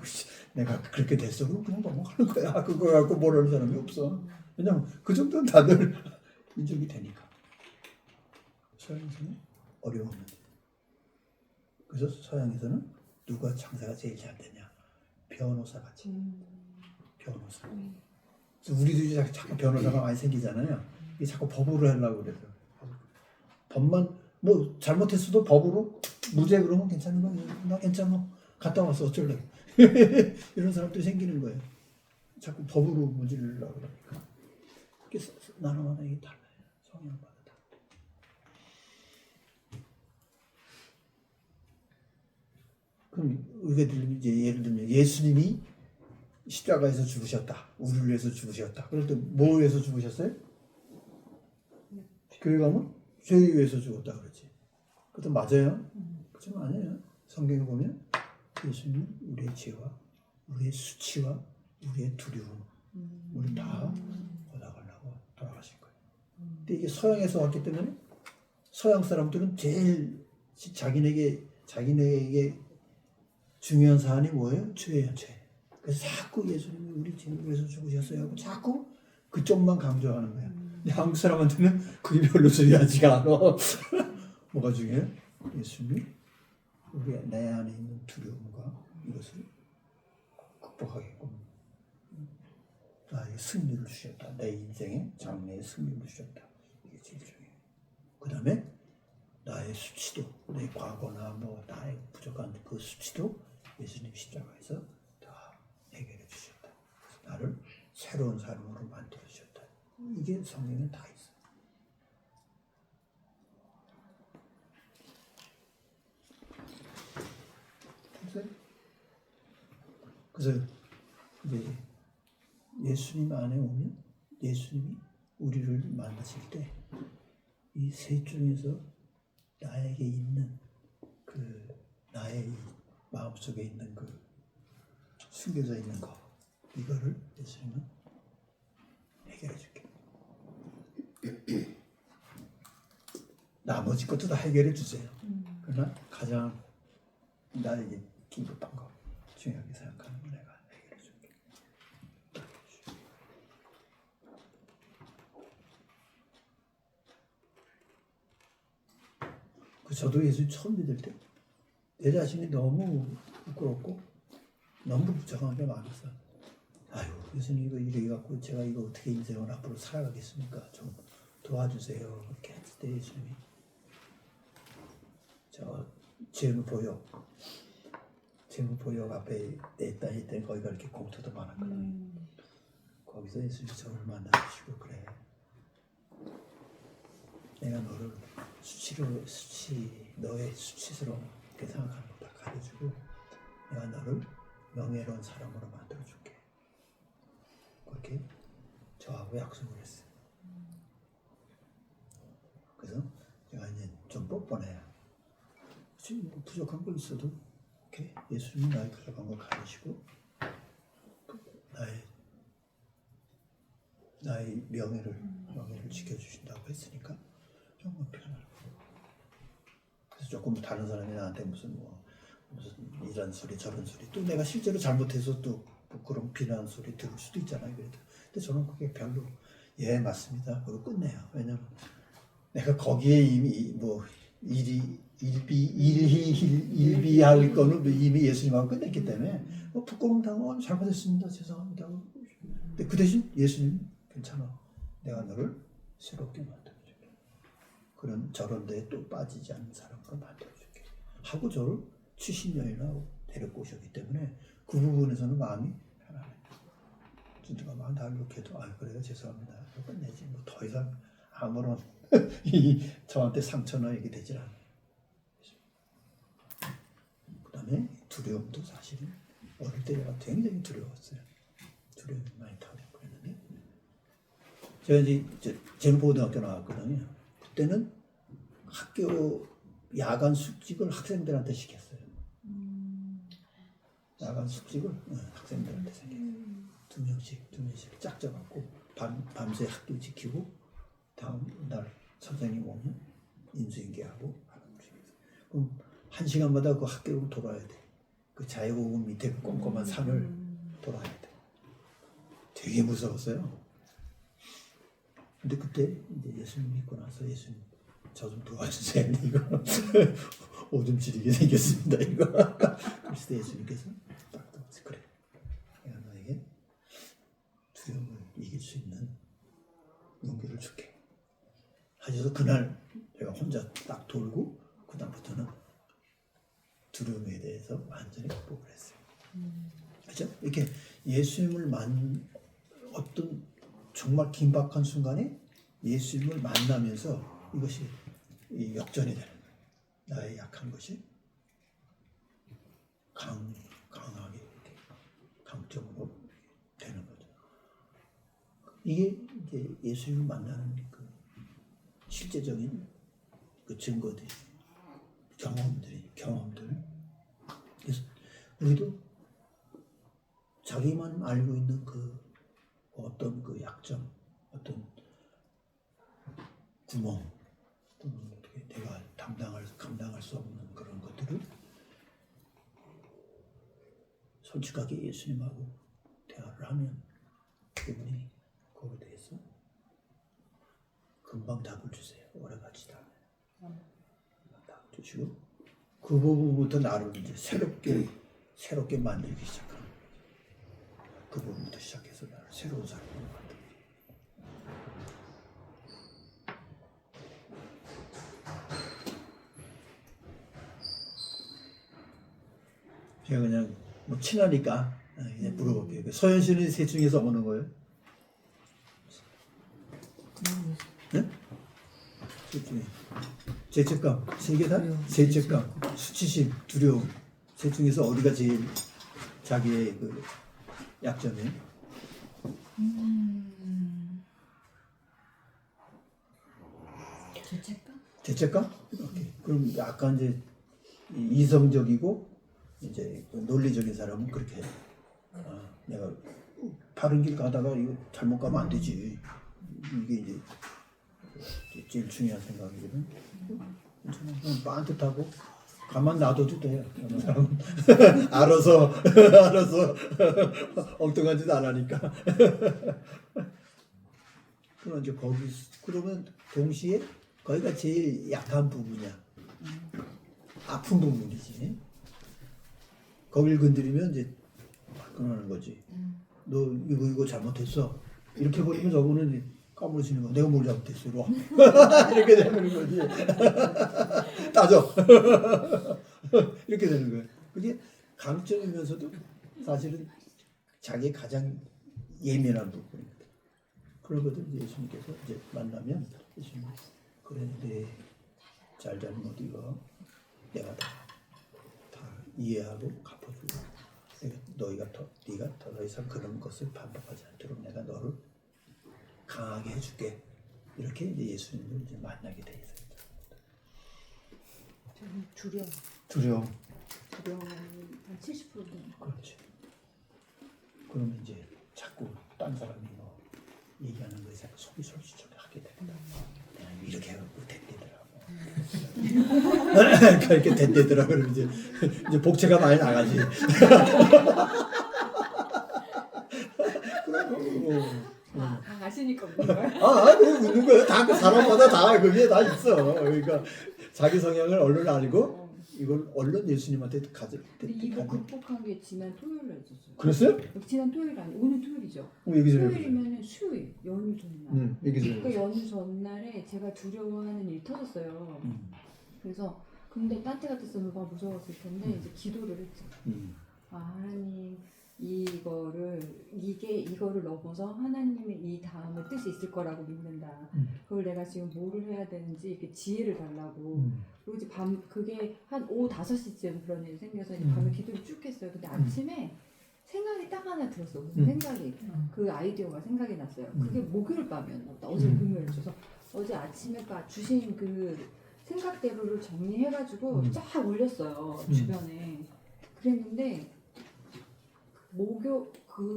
내가 그렇게 됐어. 그럼 그냥 넘어가는 거야. 그거 갖고 뭐라는 사람이 없어. 왜냐면 그 정도는 다들 인정이 되니까. 서양에서는 어려웠는데. 그래서 서양에서는 누가 장사가 제일 잘 되냐? 변호사 같이. 변호사. 그래서 우리도 이제 자꾸 변호사가 많이 생기잖아요. 이게 자꾸 법으로 하려고 그래서. 법만 뭐 잘못했어도 법으로 무죄 그러면 괜찮은 거예요. 나 괜찮아. 갔다 와서 어쩔래. 이런 사람들이 생기는 거예요. 자꾸 법으로 무죄를 하려고 그러니까. 그래서 나라마다 이게 달라요. 성향마다 달라요. 그럼 우리가 들으면 이제 예를 들면 예수님이 십자가에서 죽으셨다. 우리를 위해서 죽으셨다. 그럴 때 뭐 위해서 죽으셨어요? 교회 가면 죄 위해서 죽었다 그러지. 그것도 맞아요? 그렇죠? 아니에요. 성경에 보면 예수님은 우리의 죄와 우리의 수치와 우리의 두려움 우리 다 얻어가려고 돌아가신 거예요. 근데 이게 서양에서 왔기 때문에 서양 사람들은 제일 자기네에게 중요한 사안이 뭐예요? 죄예요, 죄. 그래서 자꾸 예수님이 우리 죄를 위해서 죽으셨어요 하고 자꾸 그쪽만 강조하는 거예요. 근데 한국 사람한테는 그게 별로 중요하지가 않아. 뭐가 중요해요? 예수님이 우리 내 안에 있는 두려움과 이것을 극복하게끔 나에게 승리를 주셨다. 내 인생의 장래의 승리를 주셨다. 이게 제일 중요해요. 그 다음에 나의 수치도, 내 과거나 뭐 나의 부족한 그 수치도 예수님 십자가에서 다 해결해 주셨다. 나를 새로운 사람으로 만들어 주셨다. 이게 성경에 다 있어요. 그래서 이제 예수님 안에 오면 예수님이 우리를 만나실 때 이 셋 중에서 나에게 있는 그 나의 이 마음속에 있는 그 숨겨져 있는 거 이거를 예수님은 해결해 줄게. 나머지 것도 다 해결해 주세요. 그러나 가장 나에게 긴급한 거 중요하게 생각하는 거 내가 해결해 줄게. 저도 예수 처음 믿을 때 내 자신이 너무 부끄럽고 너무 부족한 게 많았어요. 아유, 예수님 이거 이래 갖고 제가 이거 어떻게 인생을 앞으로 살아가겠습니까? 좀 도와주세요. 그렇게 했을 때 예수님이 저 재무보역 앞에 내 딸이 때 거기가 이렇게 공터도 많았거든요. 거기서 예수님이 저를 만나주시고 그래. 내가 너를 너의 수치스러운 게 생각하는 거 다 가르쳐주고 내가 너를 명예로운 사람으로 만들어줄게. 그렇게 저하고 약속을 했어요. 그래서 제가 이제 좀 뻔뻔해요. 지금 뭐 부족한 거 있어도 이렇게 예수님이 나의 부족한 걸 가르치고 나의 명예를 지켜주신다고 했으니까 정말 편하고. 그래서 조금 다른 사람이 나한테 무슨 이런 소리 저런 소리 또 내가 실제로 잘못해서 또 그런 비난 소리 들을 수도 있잖아요. 그래도 근데 저는 그게 별로 예 맞습니다. 그거 끝내요. 왜냐면 내가 거기에 이미 뭐 일비할 거는 이미 예수님하고 끝냈기 때문에 뭐 부끄러움 당하고 잘못했습니다. 죄송합니다. 근데 그 대신 예수님 괜찮아. 내가 너를 새롭게 만들어줄게. 저런 데에 또 빠지지 않는 사람으로 만들어줄게. 하고 저를 70년이나 데리고 오셨기 때문에 그 부분에서는 마음이 편안해요. 진짜가 막 날 이렇게 해도 그래요. 죄송합니다. 끝내지. 뭐 더 이상 아무런 저한테 상처나 얘기 되질 않아요. 그 다음에 두려움도 사실은 어릴 때 제가 굉장히 두려웠어요. 두려움이 많이 타고 그랬는데 제가 이제 제무고등학교 나왔거든요. 그때는 학교 야간 숙직을 학생들한테 시켰어요. 야간 숙직을 학생들한테 시켰어요. 두 명씩 짝져갖고 밤새 학교 지키고 다음 날 선생님 오면 인수인계하고 하는 거죠. 그럼 1시간마다 그 학교로 돌아야 돼. 그 자유공원 밑에 그 꼼꼼한 산을 돌아야 돼. 되게 무서웠어요. 근데 그때 이제 예수님 믿고 나서 예수님 저 좀 도와주세요. 이거 오줌 지리게 생겼습니다. 이거. 그랬을 때 예수님께서 딱 떠서 그래. 내가 너에게 두려움을 이길 수 있는 용기를 줄게. 하셔서 그날 제가 혼자 딱 돌고 그 다음부터는 두려움에 대해서 완전히 극복을 했어요. 그렇죠? 이렇게 예수님을 어떤 정말 긴박한 순간에 예수님을 만나면서 이것이 역전이 되는 거예요. 나의 약한 것이 강하게 이렇게 강점으로 이게 이제 예수님을 만나는 그 실제적인 그 증거들, 경험들. 그래서 우리도 자기만 알고 있는 그 어떤 그 약점, 어떤 구멍, 또는 어떻게 내가 감당할 수 없는 그런 것들을 솔직하게 예수님하고 대화를 하면 그분이 거기에 대해서 금방 답을 주세요. 오래 같이 답을 주시고 그 부분부터 나를 이제 새롭게 만들기 시작하는 거예요. 그 부분부터 시작해서 나를 새로운 사람으로 만들고. 제가 그냥 뭐 친하니까 그냥 물어볼게요. 서현 씨는 셋 중에서 어느 거예요? 네? 셋 중에 죄책감 세 개 다? 죄책감, 수치심, 두려움 셋 중에서 어디가 제일 자기의 그 약점이에요? 죄책감? 오케이. 그럼 약간 이제 이성적이고 이제 논리적인 사람은 그렇게 해요. 내가 바른 길 가다가 이거 잘못 가면 안 되지. 이게 이제 제일 중요한 생각이거든. 그냥 빤듯하고 가만 놔둬도 돼. 어느 사람은 알아서 엉뚱한 짓 안 하니까. 그럼 이제 그러면 동시에 거기가 제일 약한 부분이야. 아픈 부분이지. 거길 건드리면 이제 화끈하는 거지. 너 이거 잘못했어. 이렇게 버리면 저분은 까무러지는 거야. 내가 뭘 잘못했어. 이리 와. 이렇게 되는 거지. 따져. 이렇게 되는 거야. 그게 강점이면서도 사실은 자기의 가장 예민한 부분입니다. 그런 것들 예수님께서 이제 만나면 예수님 그래 내 잘못 이거 내가 다 이해하고 갚아주고 네가 더 이상 그런 것을 반복하지 않도록 내가 너를 강하게 해줄게. 이렇게 이제 예수님을 이제 만나게 돼 있습니다. 저는 두려움. 두려움은 한 70% 정도. 그렇지. 그러면 이제 자꾸 딴 사람이 뭐 얘기하는 거에 자꾸 속이 솔직하게 됩니다. 내가 이렇게 해갖고 됐대더라고. 이렇게 됐대더라고. 그러면 이제 복채가 많이 나가지. 다 아시니까 웃는 거야? 그럼 웃는 거예요. 다 그 사람마다 다 그게 다 있어. 그러니까 자기 성향을 얼른 알고 이걸 얼른 예수님한테 근데 이거 극복한 게 지난 토요일에 있었어요. 그랬어요? 지난 토요일 아니 오늘 토요일이죠. 얘기 좀 토요일이면은 수요일 연휴 전날. 얘기 좀 그 연휴 전날에 제가 두려워하는 일이 터졌어요. 그래서 근데 딴 때 같았으면 막 무서웠을 텐데 이제 기도를 했죠. 하나님 이거를 넘어서 하나님의 이 다음에 뜻이 있을 거라고 믿는다. 그걸 내가 지금 뭐를 해야 되는지 이렇게 지혜를 달라고. 그리고 이제 그게 한 오후 5시쯤 그런 일이 생겨서 이제 밤에 기도를 쭉 했어요. 근데 아침에 생각이 딱 하나 들었어. 무슨 생각이 그 아이디어가 생각이 났어요. 그게 목요일 밤이었나 보다. 어제 금요일이어서 어제 아침에 주신 그 생각대로를 정리해가지고 쫙 올렸어요. 주변에. 그랬는데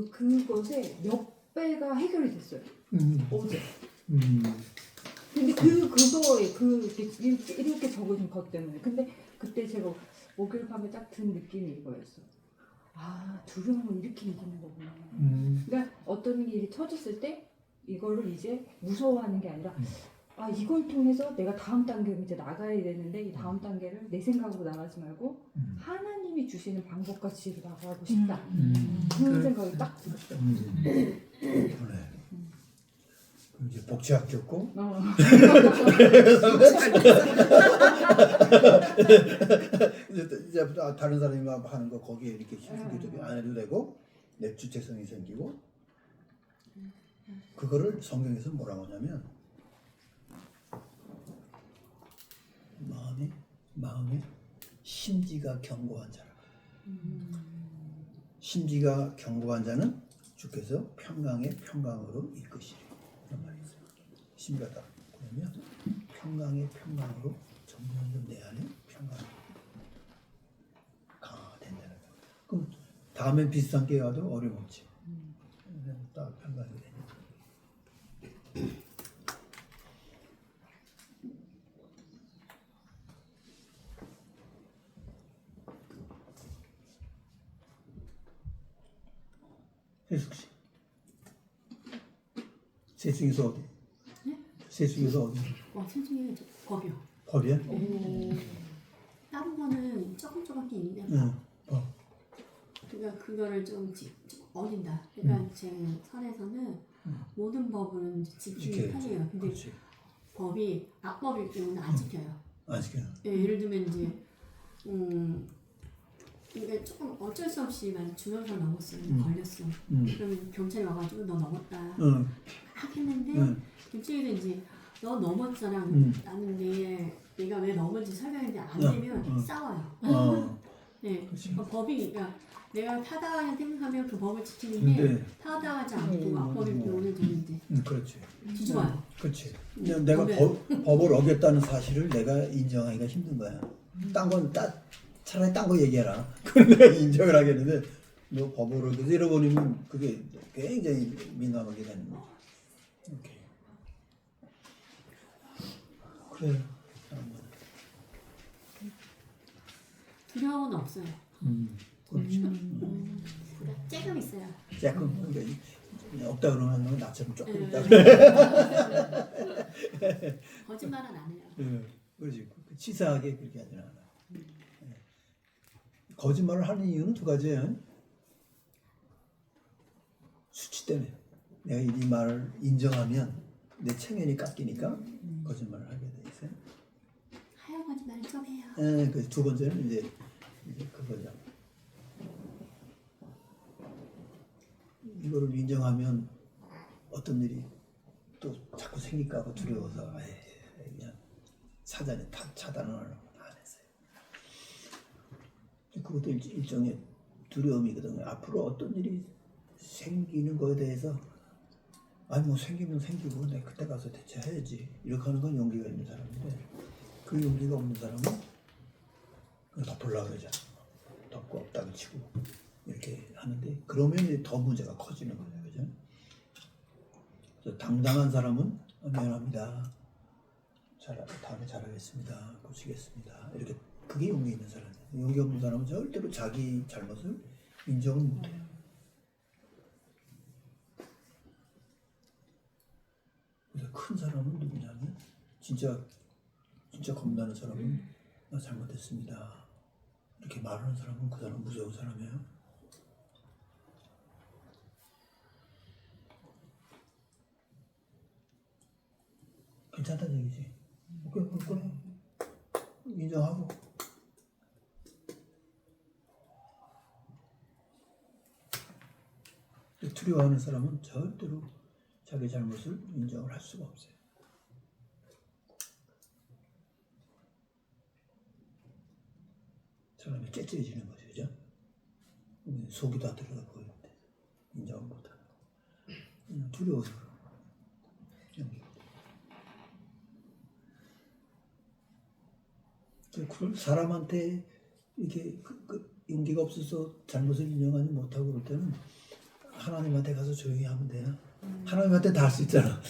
그것에 몇 배가 해결이 됐어요. 어제. 근데 그거에 이렇게 적은 것 때문에. 근데 그때 제가 목요일 밤에 딱 든 느낌이 이거였어. 두려움은 이렇게 이기는 거구나. 그러니까 어떤 일이 터졌을 때 이거를 이제 무서워하는 게 아니라 이걸 통해서 내가 다음 단계로 이제 나가야 되는데 이 다음 단계를 내 생각으로 나가지 말고 하나님이 주시는 방법과 지혜로 나가고 싶다. 그런 생각이 딱 들었어요. 그래. 그럼 이제 복지 아꼈고 이제 다른 사람이 하는 거 거기에 이렇게 힘들게 안 해도 되고 내 주체성이 생기고 그거를 성경에서 뭐라고 하냐면 마음에 심지가 견고한 자라. 심지가 견고한 자는 주께서 평강으로 이끄시리. 그런 말이 있어요. 심가다. 그러면 평강의 평강으로 점점 내 안에 평강이 강화된다는 거예요. 그럼 다음엔 비슷한 게 와도 어려움없지. 딱 평강이 되는 거예요. 혜숙 씨. 셋 중에서 어디? 네? 셋 중에서 어디? 와, 솔직히 법이요. 법이야? 다른 거는 조금밖에 있는데 응. 그러니까 그거를 좀 어긴다. 그러니까 제 선에서는 모든 법은 지키는 지켜야지. 편이에요. 근데 그렇지. 법이 악법일 경우는 안 지켜요. 아직은. 예, 예를 들면 이제 이게 조금 어쩔 수 없이 만약 중형선 넘었어요. 걸렸어. 그러면 경찰이 와가지고 너 넘었다. 응. 막 했는데 응. 김치기도 이제 너 넘었잖아. 나는 내가 왜 넘은지 설명했는데 안 되면 싸워요. 네, 그치. 그러니까 법이 그러니까 내가 타당하게 생각하면 그 법을 지키는데 근데 타당하지 않고 악법일 경우는 저는 이제 그렇지. 뒤집어요. 그렇지. 그냥 내가 법에. 법을 어겼다는 사실을 내가 인정하기가 힘든 거야. 딴 건 차라리 딴 거 얘기해라. 그럼 내가 인정을 하겠는데 너 법을 어겨서 잃어버리면 그게 굉장히 민감하게 되는 거야. 이렇게. 그래. 두려움은 없어요. 그렇지. 조금 있어요. 조금 그러니까 없다 그러면 너 나처럼 조금 있다. 거짓말은 안 해요. 그렇지. 치사하게 그렇게 하지 않아. 거짓말을 하는 이유는 두 가지예요. 수치 때문에. 내가 이 말을 인정하면 내 체면이 깎이니까 거짓말을 하게 돼 있어요. 하얀 거짓말은 좀 해요. 그 두 번째는 이제 그거죠. 이거를 인정하면 어떤 일이 또 자꾸 생길까 봐 두려워서 그냥 사전에 차단을 안 했어요. 그것도 일종의 두려움이거든요. 앞으로 어떤 일이 생기는 거에 대해서 아니 뭐 생기면 생기고 내가 그때 가서 대처해야지 이렇게 하는 건 용기가 있는 사람인데 그 용기가 없는 사람은 그냥 덮으려고 그러잖아. 덮고 없다고 치고 이렇게 하는데 그러면 이제 더 문제가 커지는 거예요. 그죠? 그래서 당당한 사람은 미안합니다. 다음에 잘하겠습니다. 고치겠습니다. 이렇게 그게 용기 있는 사람이에요. 용기 없는 사람은 절대로 자기 잘못을 인정을 못해요. 그래서 큰 사람은 누구냐면 진짜 겁나는 사람은 나 잘못했습니다. 이렇게 말하는 사람은 그 사람 무서운 사람이에요. 괜찮다는 얘기지. 그래. 인정하고. 두려워하는 사람은 절대로 자기 잘못을 인정을 할 수가 없어요. 사람이 째째해지는 거죠, 그죠? 속이 다 들어가 보이는데 인정을 못하는 거. 두려워서 그런 사람한테 이게 용기가 없어서 잘못을 인정하지 못하고 그럴 때는 하나님한테 가서 조용히 하면 돼요. 하나님한테 다 할 수 있잖아.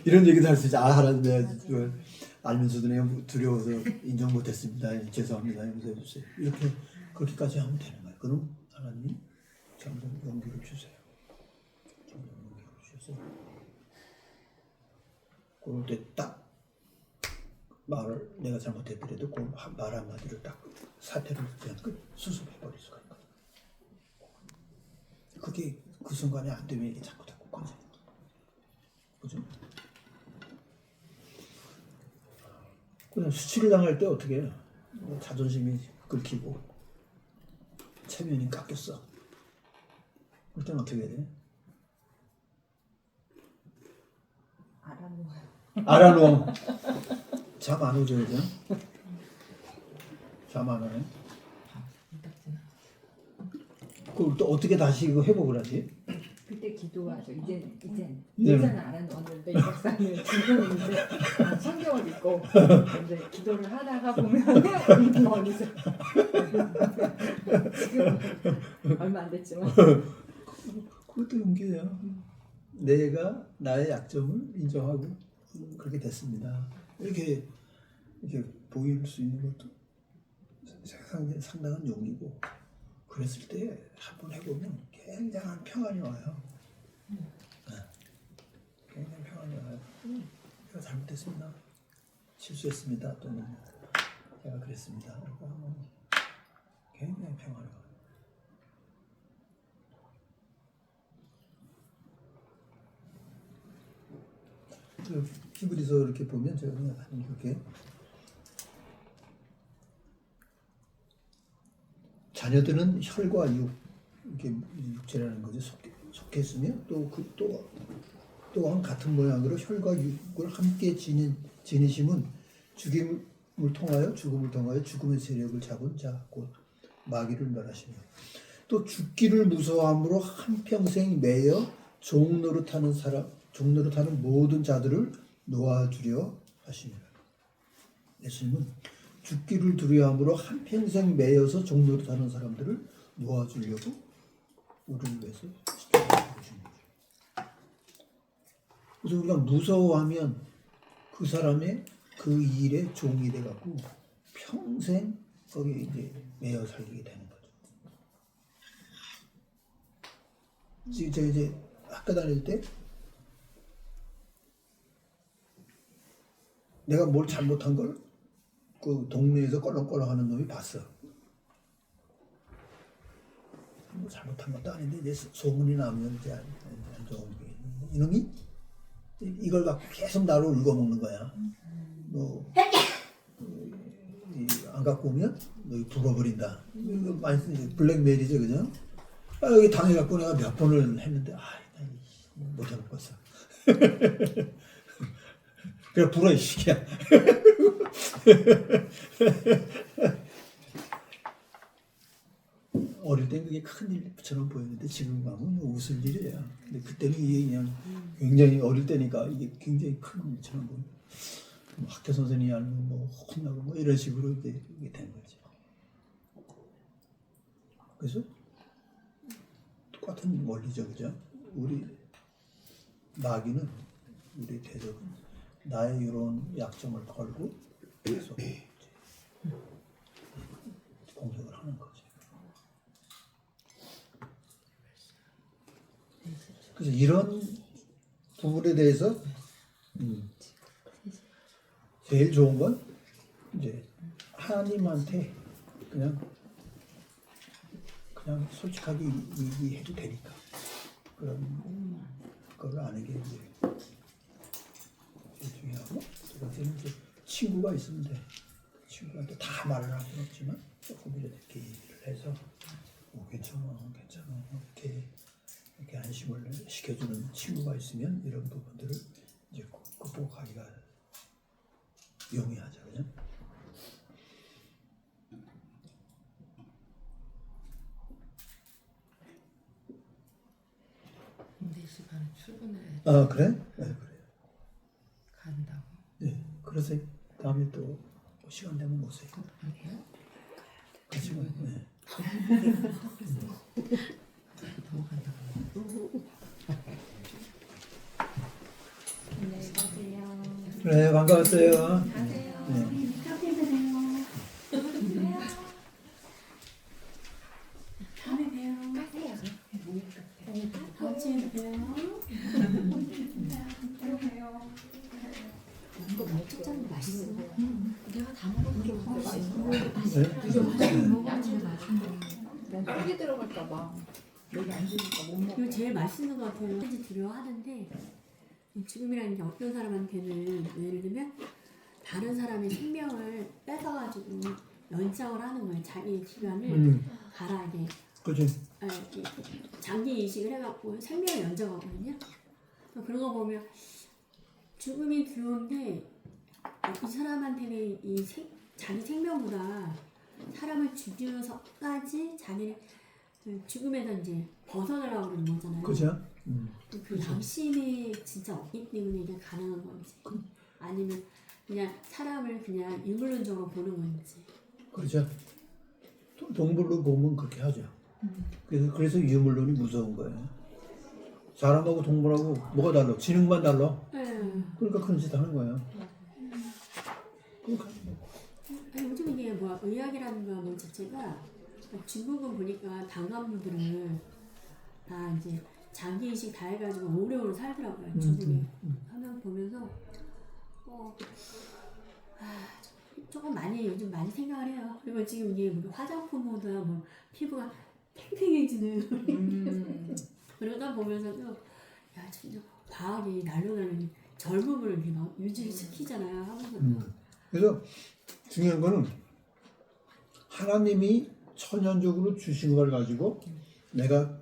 이런 얘기도 할 수 있지. 하나님 내가 그걸 알면서도 내가 두려워서 인정 못했습니다. 죄송합니다. 용서해 주세요. 이렇게 그렇게까지 하면 되는 거예요. 그럼 하나님이 점점 용기를 주세요. 점점 용기를 주셔서 그럴 때 딱 말을 내가 잘못했더라도 그 말 한마디로 딱 사태를 그냥 수습해버릴 수가 있거든. 그게 그 순간에 안 되면 이게 자꾸 꺼져요. 그죠? 그냥 수치를 당할 때 어떻게 해요? 자존심이 긁히고 체면이 깎였어. 그럴 때는 어떻게 해야 돼? 알아놓아. 잠 안 오죠, 이제? 잠 안 오네. 그걸 또 어떻게 다시 이거 회복을 하지? 그때 기도하죠. 이제는 네. 예전에 알아놓았는데 이 박사님은 지금 이제 성경을 읽고 이제 기도를 하다가 보면 어느새 지금 얼마 안 됐지만 그것도 용기예요. 내가 나의 약점을 인정하고 그렇게 됐습니다. 이렇게 보일 수 있는 것도 상당한 용기고, 그랬을 때 한번 해보면 굉장한 평안이 와요. 네. 굉장히 평안이 와요. 제가 잘못했습니다. 실수했습니다. 또는 제가 그랬습니다. 이렇게 하면 굉장히 평안이 와요. 히브리서 이렇게 보면 제가 그냥 이렇게 자녀들은 혈과 육, 이게 육체라는 것이 속했으며 또한 같은 모양으로 혈과 육을 함께 지니심은 죽음을 통하여 죽음의 세력을 잡은 자 곧 마귀를 멸하시며, 또 죽기를 무서워함으로 한평생 매여 종노릇하는 모든 자들을 놓아주려 하시니라. 예수님은 죽기를 두려워함으로 한평생 매여서 종노릇하는 사람들을 놓아주려고 우리를 위해서 십자가에 죽으신 거죠. 그래서 우리가 무서워하면 그 사람의 그 일에 종이 돼갖고 평생 거기에 이제 매여 살게 되는 거죠. 제가 이제 학교 다닐 때 내가 뭘 잘못한 걸 그 동네에서 껄렁껄렁 하는 놈이 봤어. 뭐 잘못한 것도 아닌데 이제 소문이 나면 이제 안 좋은 게 있는데, 이놈이 이걸 갖고 계속 나를 울고먹는 거야. 뭐 안 갖고 오면 너 죽어버린다. 이거 많이 쓰지. 블랙메일이죠, 그죠? 여기 당해갖고 내가 몇 번을 했는데 못 해먹었어. 그래 불어 이 시기야. 어릴 땐 그게 큰 일처럼 보였는데 지금 가면 웃을 일이에요. 근데 그때는 이게 그냥 굉장히 어릴 때니까 이게 굉장히 큰 일처럼 보여요. 뭐 학교 선생님이 알면 뭐 혼나고 뭐 이런 식으로 이게 된 거죠. 그래서 똑같은 원리죠, 그죠? 우리 마귀는, 우리 대적은 나의 이런 약점을 걸고 계속 공격을 하는 거죠. 그래서 이런 부분에 대해서 제일 좋은 건 이제 하나님한테 그냥 솔직하게 얘기해도 되니까 그런 걸 아는 게 이제 제일 중요하고, 두 번째는 이제 친구가 있으면 돼. 친구한테 다 말을 할 수는 없지만 조금이라도 이렇게 얘기를 해서 괜찮아 이렇게 안심을 시켜주는 친구가 있으면 이런 부분들을 이제 극복하기가 용이하죠, 그죠? 네 시간에 출근해야 아 그래? 네, 그래요. 간다고. 네, 그래서 다음에 또 시간 되면 오세요. 그래요? 같이 뭐, 네. 더 간다고. 안녕히 가세요. 네, 반가웠어요. 가세요. 네. 카페 드세요. 다음에 봬요. 가세요. 다음 주에 봬요. 이거 초장 맛있어. 내가 다 먹었는데 맛있어. 난 속이 들어갈까봐 여기 앉으니까 못 먹어. 이거 제일 맛있는 것 같아요. 왠지 두려워하는데 죽음이라는 게 어떤 사람한테는 예를 들면 다른 사람의 생명을 뺏어가지고 연장을 하는 거예요. 자기의 시간을 가라 이게 그렇지. 장기 이식을 해갖고 생명을 연장하거든요. 그런 거 보면 죽음이 두려운데 이 사람한테는 자기 생명보다 사람을 죽여서까지 자기를 그 죽음에서 이제 벗어나려고 그러는 거잖아요. 그죠? 그 양심이 진짜 없기 때문에 이게 가능한 건지 아니면 그냥 사람을 그냥 인물론적으로 보는 건지. 그렇죠. 동물로 보면 그렇게 하죠. 그래서 유물론이 무서운 거예요. 사람하고 동물하고 뭐가 달라? 지능만 달라. 그러니까 그런 짓 하는 거예요. 그러니까 아니, 요즘 이게 뭐야 의학이라는 거 자체가 중국은 보니까 단간부들을 다 이제 자기 의식 다 해가지고 오래오래 살더라고요. 중국에 화면 보면서 조금 많이 요즘 많이 생각을 해요. 그리고 지금 이게 뭐 화장품보다 뭐 피부가 팽팽해지는 그러다 보면서도 야 진짜 과학이 날로 날로 젊음을 이렇게 막 유지시키잖아요. 하면서 그래서 중요한 거는 하나님이 천연적으로 주신 걸 가지고 내가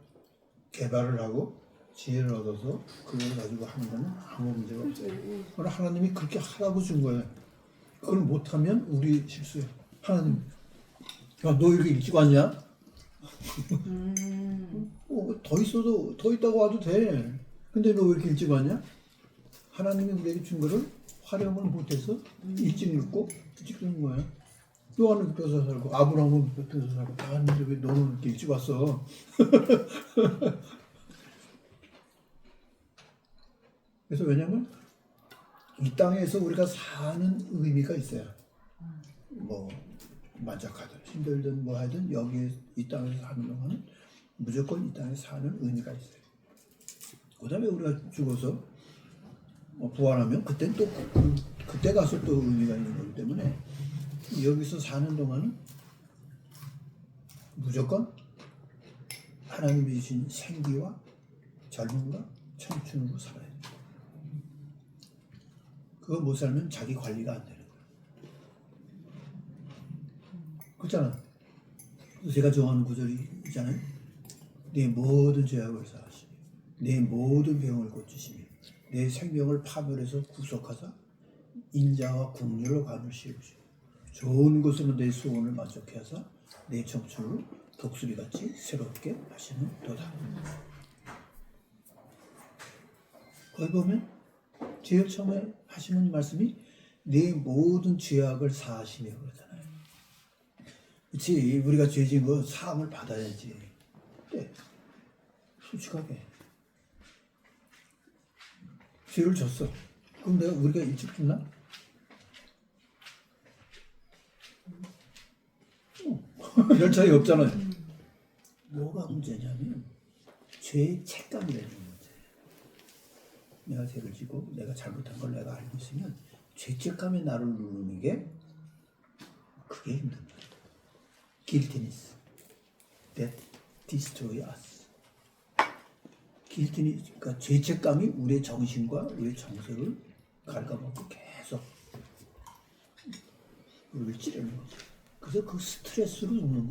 개발을 하고 지혜를 얻어서 그걸 가지고 하는 거는 아무 문제가 없어요. 그러나 하나님이 그렇게 하라고 준 거예요. 그걸 못하면 우리 실수예요. 하나님, 야, 너 이렇게 일찍 왔냐? 더 있어도 더 있다고 와도 돼. 근데 너 왜 이렇게 일찍 왔냐? 하나님이 우리에게 준 거를 활용을 못해서 일찍 늙고 일찍 드는 거예요. 요한은 뺏어 살고 아브라함은 뺏어 살고 다 했는데 왜 너는 이렇게 일찍 왔어? 그래서 왜냐면 이 땅에서 우리가 사는 의미가 있어요. 뭐 만족하든 힘들든 뭐 하든 여기 이 땅에서 사는 동안은 무조건 이 땅에 사는 의미가 있어요. 그다음에 우리가 죽어서 부활하면 그때 또 그때 가서 또 의미가 있는 거기 때문에 여기서 사는 동안은 무조건 하나님이 주신 생기와 젊음과 청춘으로 살아야 돼요. 그거 못 살면 자기 관리가 안 되는 거예요. 그렇잖아. 제가 좋아하는 구절이 있잖아요. 내 모든 죄악을 사하시며 내 모든 병을 고치시며 내 생명을 파멸해서 구속하사 인자와 긍휼을 가누시옵시고 좋은 것으로 내 소원을 만족해 하사 내 청춘을 독수리같이 새롭게 하시는 도다. 거기 보면 제일 처음에 하시는 말씀이 내 모든 죄악을 사하시며 그러잖아요. 그렇지, 우리가 죄진 거 사함을 받아야지. 네. 솔직하게 죄를 졌어. 그럼 우리가 일찍 죽나? 별 차이 없잖아요. 뭐가 문제냐면 죄의 책감이라는 문제예요. 내가 죄를 지고 내가 잘못한 걸 내가 알고 있으면 죄책감이 나를 누르는 게 그게 힘든 거예요. Guiltiness that destroy us. guiltiness, 그러니까 죄책감이 우리의 정신과 우리의 정서를 갉아먹고 계속 우리를 찌르는 거죠. 그래서 그 스트레스로 죽는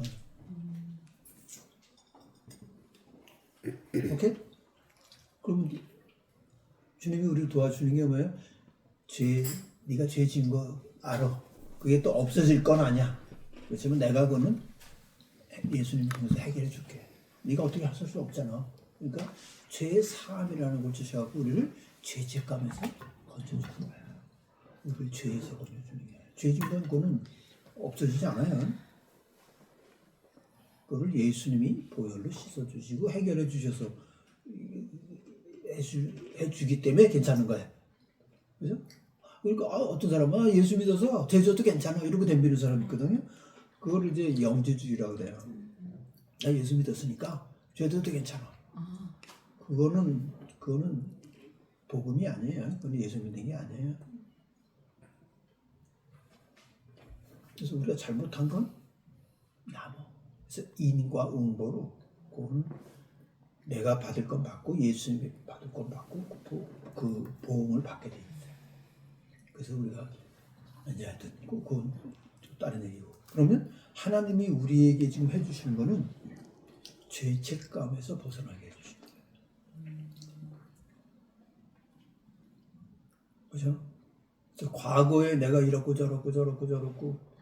거예요. 오케이? 그럼 주님이 우리를 도와주는 게 뭐예요? 네가 죄 지은 거 알아. 그게 또 없어질 건 아니야. 그렇지만 내가 그거는 예수님 통해서 해결해 줄게. 네가 어떻게 할 수 없잖아. 그러니까 죄의 사함이라는 걸 주셔서 우리를 죄책감에서 건져주는 거야. 우리를 죄에서 건져주는 거야. 죄 지은 건 그거는 없어지지 않아요. 그걸 예수님이 보혈로 씻어주시고 해결해 주셔서 해주기 때문에 괜찮은 거예요. 그죠? 그러니까 어떤 사람은 예수 믿어서 죄져도 괜찮아 이러고 덤비는 사람이 있거든요. 그걸 이제 영재주의라고 해요. 나 예수 믿었으니까 죄져도 괜찮아. 그거는 복음이 아니에요. 그건 예수 믿는 게 아니에요. 그래서 우리가 잘못한 건 나무. 그래서 인과 응보로 그건 내가 받을 건 받고 예수님이 받을 건 받고 그 보응을 받게 돼 있어요. 그래서 우리가 이제 하여튼 그건 다른 얘기고. 그러면 하나님이 우리에게 지금 해주시는 거는 죄책감에서 벗어나게 해주시는 거예요. 그죠? 그래서 과거에 내가 이렇고 저렇고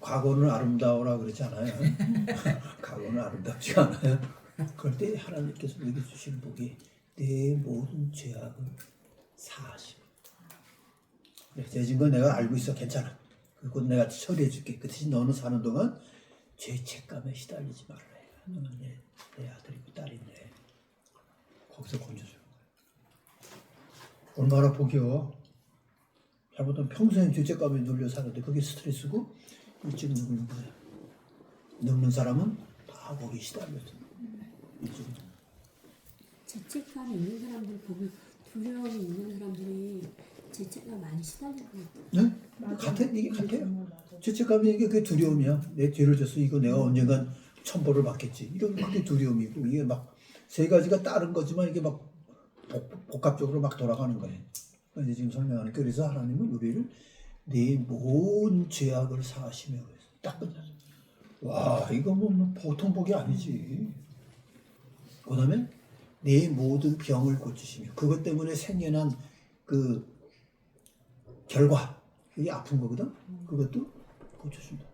과거는 아름다워라 그러지 않아요. 과거는 아름답지 않아요. 그럴 때 하나님께서 우리에게 주시는 복이 내 모든 죄악을 사하시고 죄진 건 내가 알고 있어 괜찮아. 그리고 내가 처리해 줄게. 그 대신 너는 사는 동안 죄 책감에 시달리지 말아라. 너는 내 아들이고 딸인데 거기서 건져주는 거야. 얼마나 복이요. 잘못하면 평생 죄책감에 눌려 사는데 그게 스트레스고 일찍 늙는 거야. 늙는 사람은 다 거기에 시달려서 일찍 늙는 거야. 죄책감이 있는 사람들 보면 두려움이 있는 사람들이 죄책감 많이 시달리고 네? 맞아요. 같아? 이게 같아요. 정말 맞아요. 죄책감이 이게 그게 두려움이야. 내 죄를 져서 이거 내가 언젠간 천벌을 받겠지. 이런 그게 두려움이고 이게 막 세 가지가 다른 거지만 이게 막 복합적으로 막 돌아가는 거예요. 그래서 지금 설명하는 게 그래서 하나님은 우리를 내 모든 죄악을 사하시며 그래서 딱 끝났어. 와 이거 뭐 보통 복이 아니지. 그다음에 내 모든 병을 고치시며 그것 때문에 생겨난 그 결과 그게 아픈 거거든. 그것도 고쳐준다.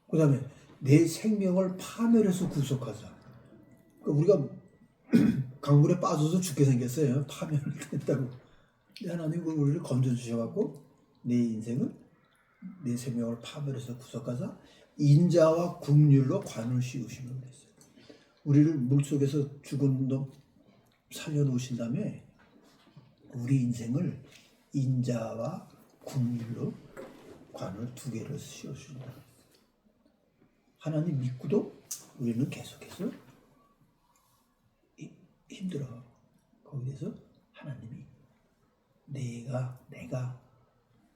그다음에 내 생명을 파멸해서 구속하자. 그러니까 우리가 강물에 빠져서 죽게 생겼어요. 파멸을 했다고. 근데 하나님 우리를 건져주셔갖고 내 인생을 내 생명을 파멸해서 구속하자 인자와 긍휼로 관을 씌우시는 거였어요. 우리를 물속에서 죽은 놈 살려놓으신 다음에 우리 인생을 인자와 긍휼로 관을 두 개를 씌워주신다. 하나님 믿고도 우리는 계속해서 힘들어. 거기에 대해서 하나님이 내가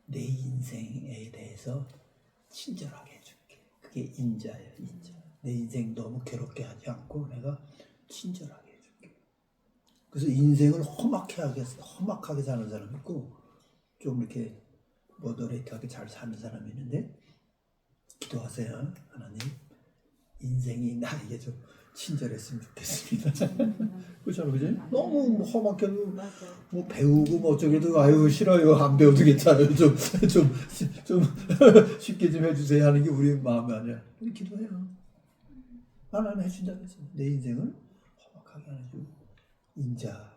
내 인생에 대해서 친절하게 해줄게. 그게 인자예요. 인자. 내 인생 너무 괴롭게 하지 않고 내가 친절하게 해줄게. 그래서 인생을 험악하게 사는 사람이 있고 좀 이렇게 모더레이트하게 잘 사는 사람이 있는데 기도하세요. 하나님 인생이 나에게 좀 친절했으면 좋겠습니다. 그렇잖아, 그지? 너무 험악해도 뭐 배우고 뭐 어쩌게도 아유 싫어요. 안 배워도 괜찮아요. 좀 쉽게 좀 해주세요 하는 게 우리 마음이 아니야. 우리 기도해요. 하나님 해준다고 했어. 내 인생을 험악하게 안 해주고 인자.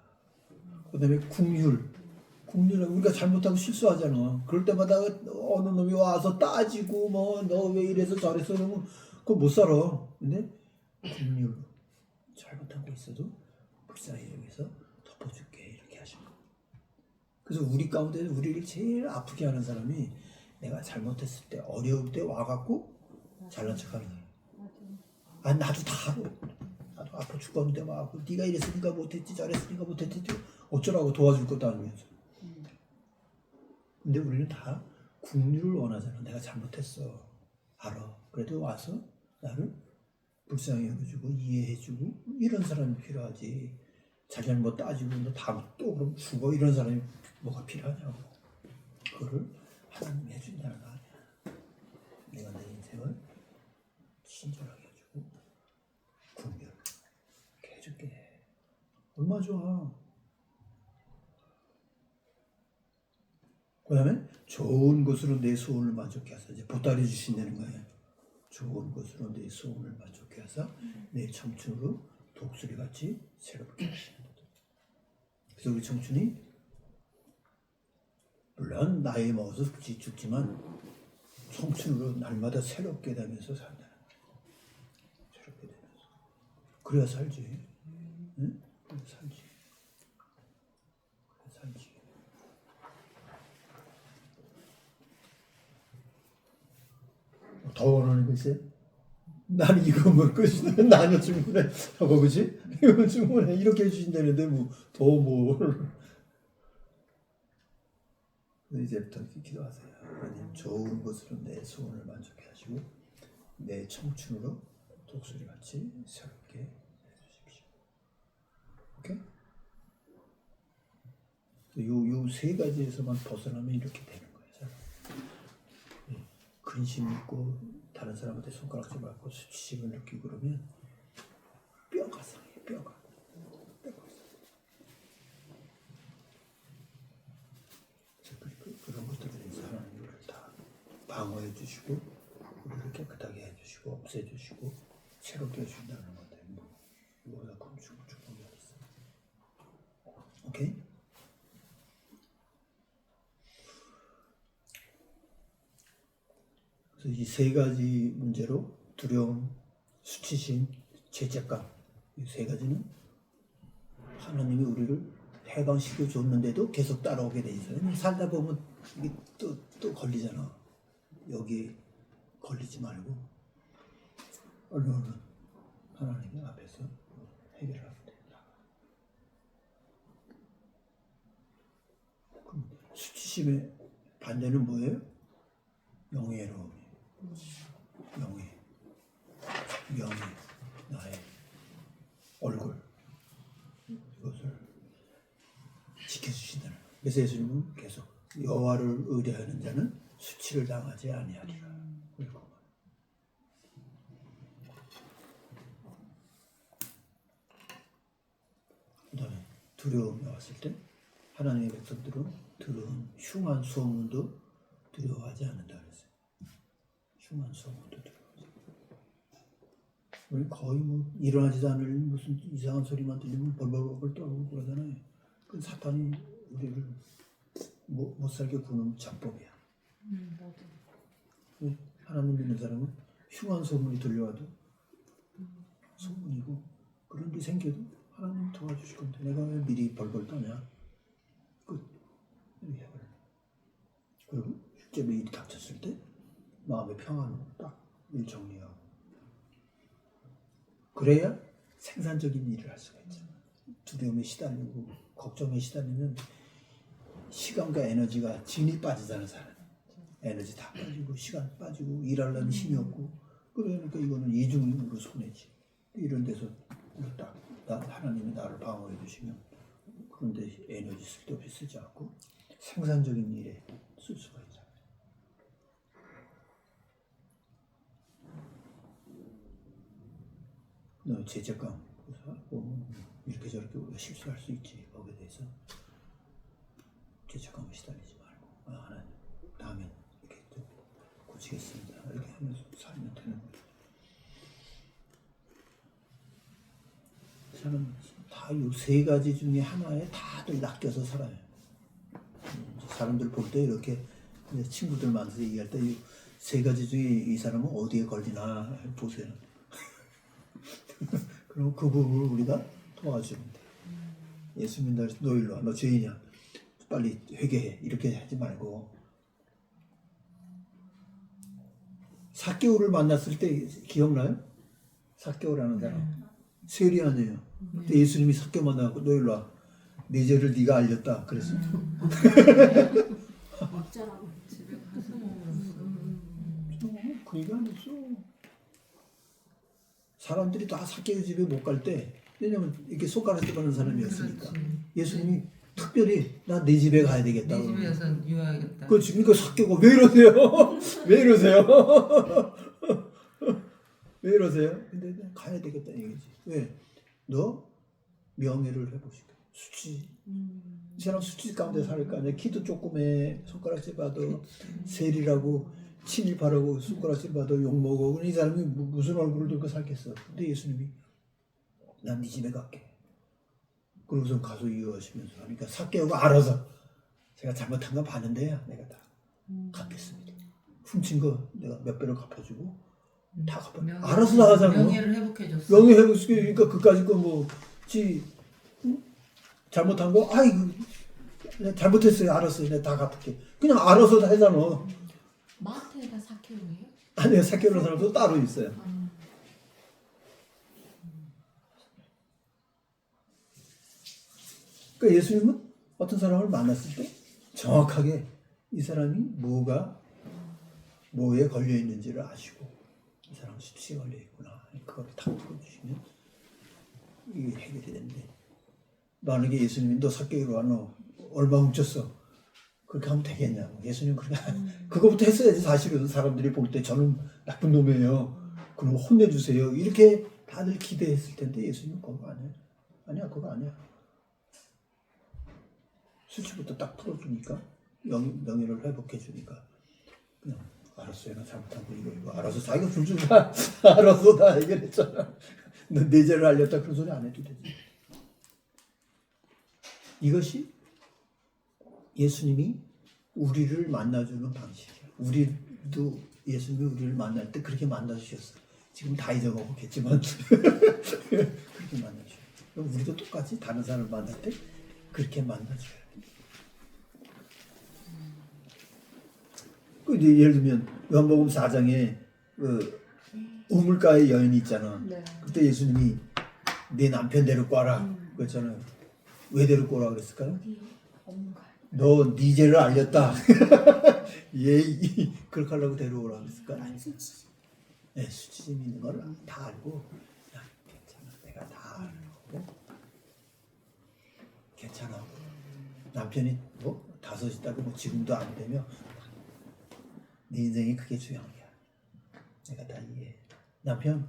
그다음에 긍휼. 우리가 잘못하고 실수하잖아. 그럴 때마다 어느 놈이 와서 따지고 뭐 너 왜 이래서 저래서 그러면 그거 못 살아. 근데 긍휼로 잘못한 거 있어도 불쌍히 여기서 덮어줄게 이렇게 하시는 거. 그래서 우리 가운데 우리를 제일 아프게 하는 사람이 내가 잘못했을 때 어려울 때 와갖고 잘난 척하는 거야. 아 나도 다 알아. 나도 아파 죽었는데 와갖고 네가 이랬으니까 못했지 저랬으니까 못했지 어쩌라고 도와줄 것도 아니면서. 근데 우리는 다 긍휼을 원하잖아. 내가 잘못했어. 알아. 그래도 와서 나를 불쌍히 여겨주고 이해해주고 이런 사람이 필요하지. 자기 잘못 따지고 너 다음 또 그럼 죽어 이런 사람이 뭐가 필요하냐고. 그거를 하나님이 해준다는 거 아니야. 내가 내 인생을 친절하게 해주고 긍휼 이렇게 해줄게. 얼마나 좋아. 그 다음에 좋은 것으로 내 소원을 만족해 하사 이제 보따리 주신다는 거예요. 좋은 것으로 내 소원을 만족해 하사 내 청춘으로 독수리같이 새롭게 하시는 것. 그래서 우리 청춘이 물론 나이 먹어서 죽지만 청춘으로 날마다 새롭게 되면서 산다는 거예요. 새롭게 되면서. 그래야 살지. 응? 그래야 살지. 그래야 살지. 더 원하는 거 있어요? 나는 이거 뭐 끝이네. 나는 충분해. 하고 그지? 이거 충분해. 이렇게 해주신다는데 뭐 더 뭘. 이제부터 기도하세요. 하나님 좋은 것으로 내 소원을 만족해 하시고 내 청춘으로 독수리같이 새롭게 해주십시오. 오케이? 요 세 가지에서만 벗어나면 이렇게 되는 거예요. 근심 있고 다른 사람한테 손가락질 받고 수치심을 느끼고 그러면 뼈가 상해. 뼈가 상해. 그런 방어해 주시고 우리를 깨끗하게 해주시고 없애주시고 새롭게 해준다는 건데 뭐보다 큰 축복이 어딨어. 오케이? 그래서 이 세 가지 문제로 두려움, 수치심, 죄책감 이 세 가지는 하나님이 우리를 해방시켜 줬는데도 계속 따라오게 돼 있어요. 살다 보면 이게 또 걸리잖아. 여기 걸리지 말고 얼른 하나님 앞에서 해결하면 된다. 그럼 수치심의 반대는 뭐예요? 명예로움이에요. 명예, 나의 얼굴 이것을 지켜주신다는 거예요. 그래서 예수님은 계속 여호와를 의뢰하는 자는 수치를 당하지 아니하리라. 그리고 그다음에 두려움이 왔을 때 하나님의 백성들은 들은 흉한 소문도 두려워하지 않는다 그랬어요. 흉한 소문도 두려워하지. 우리 거의 뭐 일어나지도 않을 무슨 이상한 소리만 들리면 벌벌벌 떨고 그러잖아요. 그 사탄이 우리를 못 살게 구는 작법이야. 하나님 믿는 사람은 흉한 소문이 들려와도 소문이고 그런 게 생겨도 하나님 도와주실 건데 내가 왜 미리 벌벌 떠냐? 이렇게 해버려. 그리고 실제로 일이 닥쳤을 때 마음의 평안으로 딱 일 정리하고 그래야 생산적인 일을 할 수가 있죠. 두려움에 시달리고 걱정에 시달리면 시간과 에너지가 진이 빠지잖아. 사람 에너지 다 빠지고 시간 빠지고 일하려는 힘이 없고 그러니까 이거는 이중으로 손해지. 이런 데서 딱 하나님이 나를 방어해 주시면 그런데 에너지 쓸데없이 쓰지 않고 생산적인 일에 쓸 수가 있잖아요. 너 죄책감 이렇게 저렇게 우리가 실수할 수 있지. 거기에 대해서 죄책감에 시달리지 말고 하나님 다음엔 이렇게 좀 고치겠습니다. 이렇게 하면서 살면 되는 거예요. 사람 다 이 세 가지 중에 하나에 다들 낚여서 살아요. 사람들 볼 때 이렇게 친구들 만나서 얘기할 때 이 세 가지 중에 이 사람은 어디에 걸리나 보세요. 그럼 그 부분을 우리가 도와주면 돼. 예수 믿는다 해서 너 일로 와. 너 죄인이야. 빨리 회개해. 이렇게 하지 말고 삭개오를 만났을 때 기억나요? 삭개오라는 사람. 세리아네요. 근데 예수님이 삭개오 만나고 너 일로 와. 내 죄를 네가 알렸다. 그랬어. 어쩌라고. 집에 가서 먹으러 그 얘기 안 했어. 사람들이 다 삭개오 집에 못 갈 때 왜냐면 이렇게 손가락 들어가는 사람이었으니까 예수님이 특별히 나 네 집에 가야 되겠다. 네 집에서 유하겠다. 그렇지. 그러니까 삭개오가 왜 이러세요? 왜 이러세요? 왜 이러세요? 근데 가야 되겠다 얘기지. 왜? 너 명예를 회복시켜. 수치. 이 사람 수치 가운데 살 거 아니야. 키도 조그매. 손가락질 봐도 세리라고 친일파라고 손가락질 봐도 욕먹어. 이 사람이 무슨 얼굴을 들고 살겠어. 근데 예수님이 난 네 집에 갈게. 그러고서 가서 이어하시면서 하니까 삭개오가 알아서 제가 잘못한 거 봤는데요. 내가 다 갚겠습니다. 훔친 거 내가 몇 배로 갚아주고 다 갚아. 알아서 나가자고. 명예를 회복해줬어. 명예 회복시키니까 그까짓 거 뭐지 잘못한 거 아이고 내가 잘못했어요. 알았어요. 내가 다 갚을게. 그냥 알아서 다 하잖아. 마트에다 삭혀오예요? 아니요. 삭개오는 사람도 따로 있어요. 그러니까 예수님은 어떤 사람을 만났을 때 정확하게 이 사람이 뭐에 걸려 있는지를 아시고 이 사람은 수치에 걸려 있구나. 그걸 다 풀어주시면 이게 해결이 되는데 만약에 예수님이 너 삭개오로 와. 너 얼마 훔쳤어. 그렇게 하면 되겠냐고. 예수님 그렇게 그거부터 했어야지. 사실은 사람들이 볼 때 저는 나쁜 놈이에요. 그럼 혼내주세요. 이렇게 다들 기대했을 텐데 예수님은 그거 아니야. 아니야. 그거 아니야. 수치부터 딱 풀어주니까 명예를 회복해 주니까 그냥 알았어요. 나 잘못한 거 이거 알아서 자기가 줄줄 다 알아서 다 해결했잖아. 너 내 죄를 알렸다 그런 소리 안 해도 되지. 이것이 예수님이 우리를 만나주는 방식이야. 우리도 예수님이 우리를 만날 때 그렇게 만나주셨어. 지금 다 잊어먹었겠지만 그렇게 만나주셔. 그럼 우리도 똑같이 다른 사람을 만날 때 그렇게 만나줘야 돼. 그 이제 예를 들면 요한복음 4장에 그 우물가의 여인이 있잖아. 네. 그때 예수님이 내 남편 데리고 와라 그랬잖아요. 왜 데리고 오라 그랬을까요? 엄가. 너 네 죄를 알렸다. 그렇게 하려고 데려오라 그랬을까? 아니, 네, 수치심 있는 걸 다 알고 야, 괜찮아. 내가 다 알고 괜찮아. 남편이 뭐 5 있다고 뭐 지금도 안 되며 네 인생이 그게 중요한 거야. 내가 다 이해해. 남편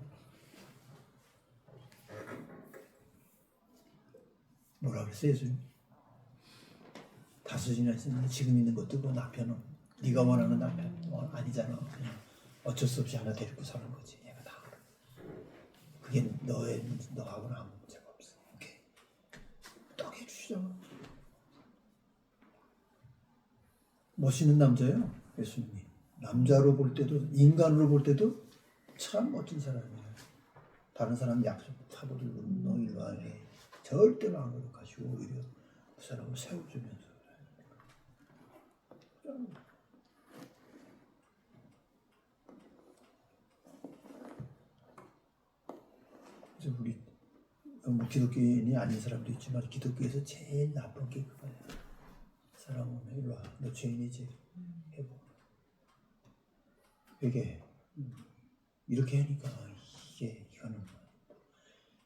뭐라 그랬어요 예수님? 5이나 있었는데 지금 있는 것도 그 남편은 네가 원하는 남편 아니잖아. 그냥 어쩔 수 없이 하나 데리고 사는 거지. 얘가 다 알아. 그게 너하고는 아무 문제가 없어. 오케이. 딱 해주시잖아. 멋있는 남자예요 예수님이. 남자로 볼 때도 인간으로 볼 때도 참 멋진 사람이에요. 다른 사람 약속 파고들고 너 일로 안 해. 절대로 안 그렇게하시고 오히려 그 사람을 세워주면서 그래서 우리 뭐 기독교인이 아닌 사람도 있지만 기독교에서 제일 나쁜 게 그거야. 사람 오면 일로 와. 너 죄인이지? 해보. 이게 이렇게 하니까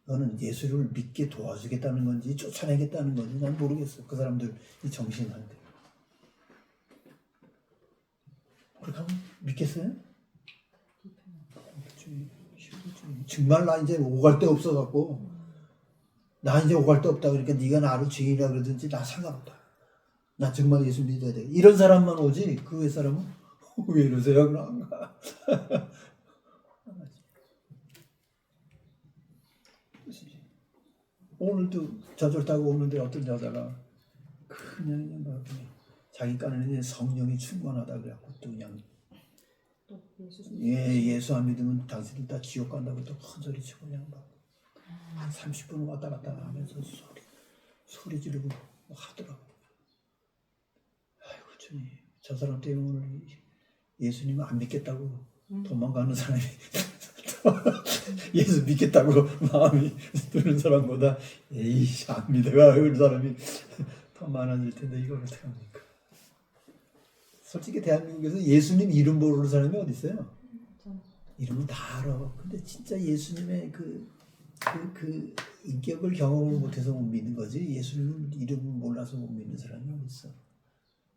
이거는 예수를 믿게 도와주겠다는 건지 쫓아내겠다는 건지 난 모르겠어. 그 사람들 이 정신한테 그렇게 하면 믿겠어요? 정말 나 이제 오갈 데 없어갖고 나 이제 오갈 데 없다 그러니까 네가 나를 죄인이라 그러든지 나 상관없다. 나 정말 예수 믿어야 돼. 이런 사람만 오지 그 외 사람은 왜 이러세요? 그럼 오늘도 저절 타고 오는데 어떤 여자가 그냥 막 자기 깐에는 성령이 충만하다 그래갖고 또 그냥 또 예수 안 믿으면 당신들 다 지옥 간다고 또 큰 소리 치고 그냥 막 30분 왔다 갔다 하면서 소리 지르고 하더라고. 아이고 주님 저 사람 때문에 오늘 예수님 안 믿겠다고 도망가는 사람이 예수 믿겠다고 마음이 드는 사람보다 에이씨 안 믿어가 그런 사람이 더 많아질 텐데 이걸 어떻게 합니까? 솔직히 대한민국에서 예수님 이름 모르는 사람이 어디 있어요? 이름은 다 알아. 근데 진짜 예수님의 그 인격을 경험을 못해서 못 믿는 거지. 예수님 이름 몰라서 못 믿는 사람이 어디 있어?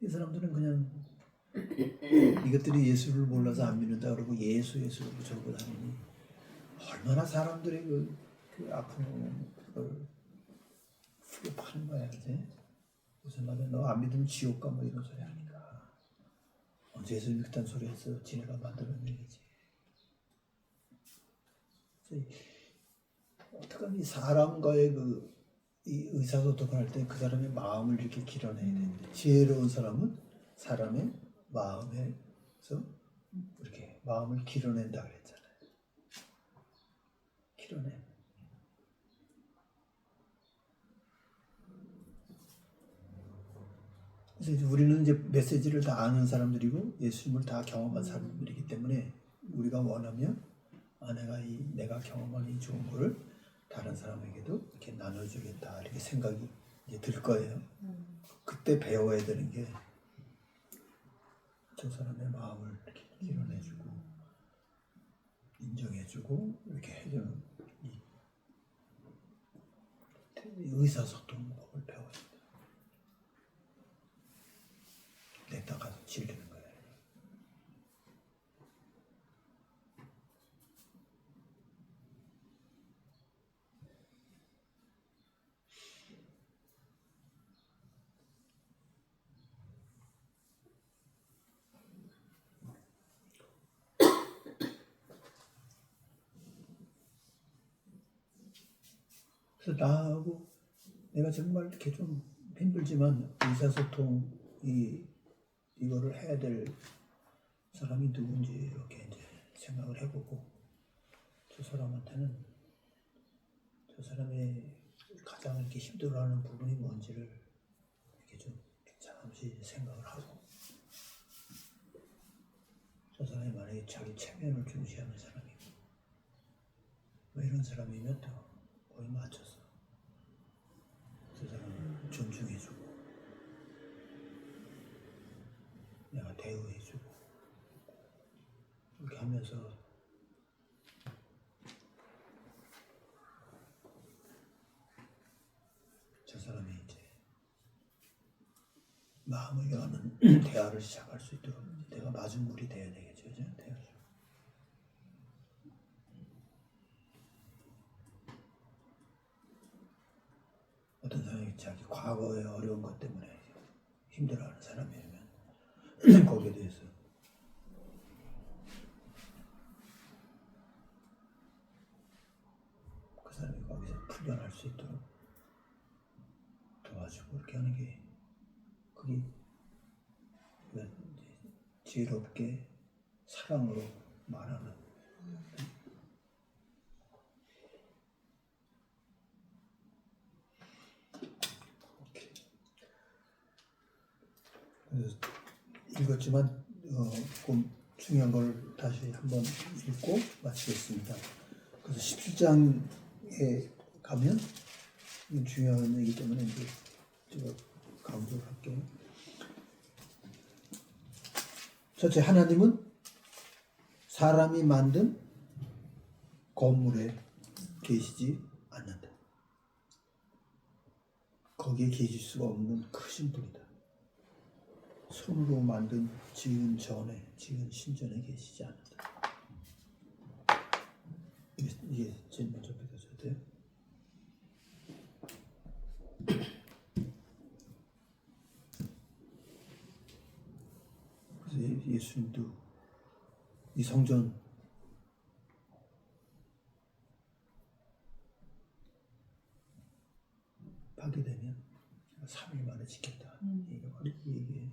이 사람들은 그냥 이것들이 예수를 몰라서 안 믿는다 그러고 예수를 저러고 다니니 얼마나 사람들이 그 아픈 그걸 크게 파는 거야 이제. 무슨 말이야? 너 안 믿으면 지옥 가 뭐 이런 소리 하니까 언제 예수님이 그딴 소리 했어? 지네가 만드는 얘기지. 어떡하면 이 사람과의 이 의사소통을 할 때 그 사람의 마음을 이렇게 길어내야 되는데 지혜로운 사람은 사람의 마음에서 이렇게 마음을 길어낸다 그랬잖아요. 길어내. 그래서 이제 우리는 이제 메시지를 다 아는 사람들이고 예수님을 다 경험한 사람들이기 때문에 우리가 원하면 내가 경험한 이 좋은 거를 다른 사람에게도 이렇게 나눠주겠다 이렇게 생각이 이제 들 거예요. 그때 배워야 되는 게 저 사람의 마음을 이렇게 길어내주고 인정해주고 이렇게 해주는 이 의사소통법을 배워야 돼. 냈다 가서 질리는 거야. 그래서 나하고 내가 정말 이렇게 좀 힘들지만 의사소통 이거를 해야 될 사람이 누군지 이렇게 이제 생각을 해보고 저 사람한테는 저 사람이 가장 이렇게 힘들어하는 부분이 뭔지를 이렇게 좀 잠시 생각을 하고 저 사람이 만약에 자기 체면을 중시하는 사람이고 뭐 이런 사람이면 또 거의 맞춰서 그 사람을 존중해주고 내가 대우해주고 이렇게 하면서 저 사람이 이제 마음을 여는 대화를 시작할 수 있도록 내가 마중물이 돼야 되겠죠, 그죠? 대화. 어떤 사람이 자기 과거의 어려운 것 때문에 힘들어하는 사람이라면 거기에 대해서 그 사람이 거기서 풀려날 수 있도록 도와주고 이렇게 하는 게 그게 지혜롭게 사랑으로 말하는 그래서 읽었지만 좀 중요한 걸 다시 한번 읽고 마치겠습니다. 그래서 17장에 가면 중요한 얘기 때문에 이제 제가 강조를 할게요. 첫째, 하나님은 사람이 만든 건물에 계시지 않는다. 거기에 계실 수가 없는 크신 분이다. 손으로 만든 지은 신전에 계시지 않는다. 이게 제일 먼저 믿어줘야 돼요. 그래서 예수님도 이 성전 파괴되면 3일 만에 지켰다. 이게 바로 이 얘기예요.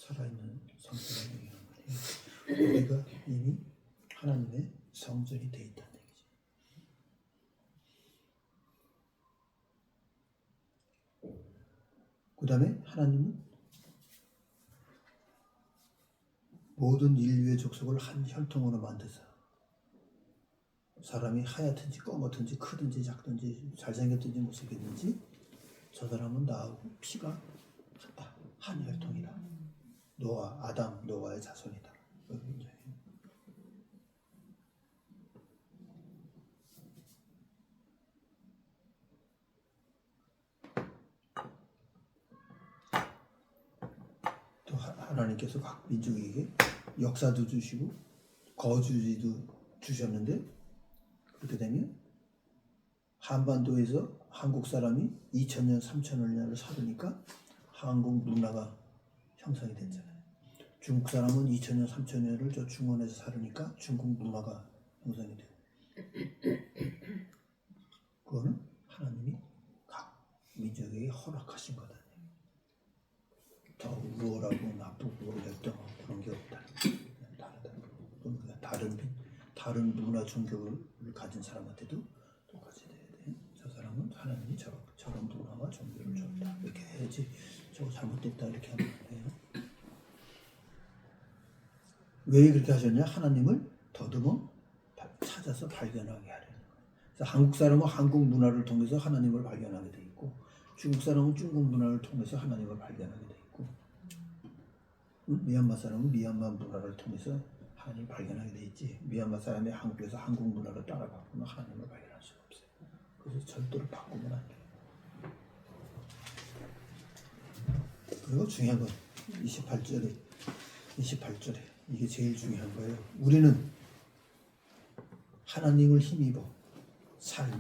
살아있는 성전을 얘기하는 거예요. 우리가 이미 하나님의 성전이 되어 있다는 얘기죠. 그 다음에 하나님은 모든 인류의 족속을 한 혈통으로 만드사 사람이 하얗든지 검었든지 크든지 작든지 잘생겼든지 못생겼든지 저 사람은 나하고 피가 같다. 한 혈통이다. 노아의 자손이다. 또 하나님께서 각 민족에게 역사도 주시고 거주지도 주셨는데 그렇게 되면 한반도에서 한국 사람이 2000년, 3000년을 살으니까 한국 문화가 형성이 됐잖아요. 중국 사람은 2000년, 3000년을 저 중원에서 살으니까 중국 문화가 형성이 돼요. 그거는 하나님이 각 민족에게 허락하신 거다. 더 우월하고 나쁘고 역등하고 그런 게 없다. 다르다. 다른 문화 종교를 가진 사람한테도 똑같이 돼야 돼. 저 사람은 하나님이 저런 문화와 종교를 줬다. 이렇게 해야지. 저거 잘못됐다 이렇게 하면 안 돼요. 왜 그렇게 하셨냐? 하나님을 더듬어 찾아서 발견하게 하려는 거예요. 그래서 한국 사람은 한국 문화를 통해서 하나님을 발견하게 돼 있고 중국 사람은 중국 문화를 통해서 하나님을 발견하게 돼 있고 미얀마 사람은 미얀마 문화를 통해서 하나님을 발견하게 돼 있지. 미얀마 사람이 한국에서 한국 문화를 따라가면 하나님을 발견할 수가 없어요. 그래서 절대로 바꾸면 안 돼요. 그리고 중요한 건 28절에 이게 제일 중요한 거예요. 우리는 하나님을 힘입어 살며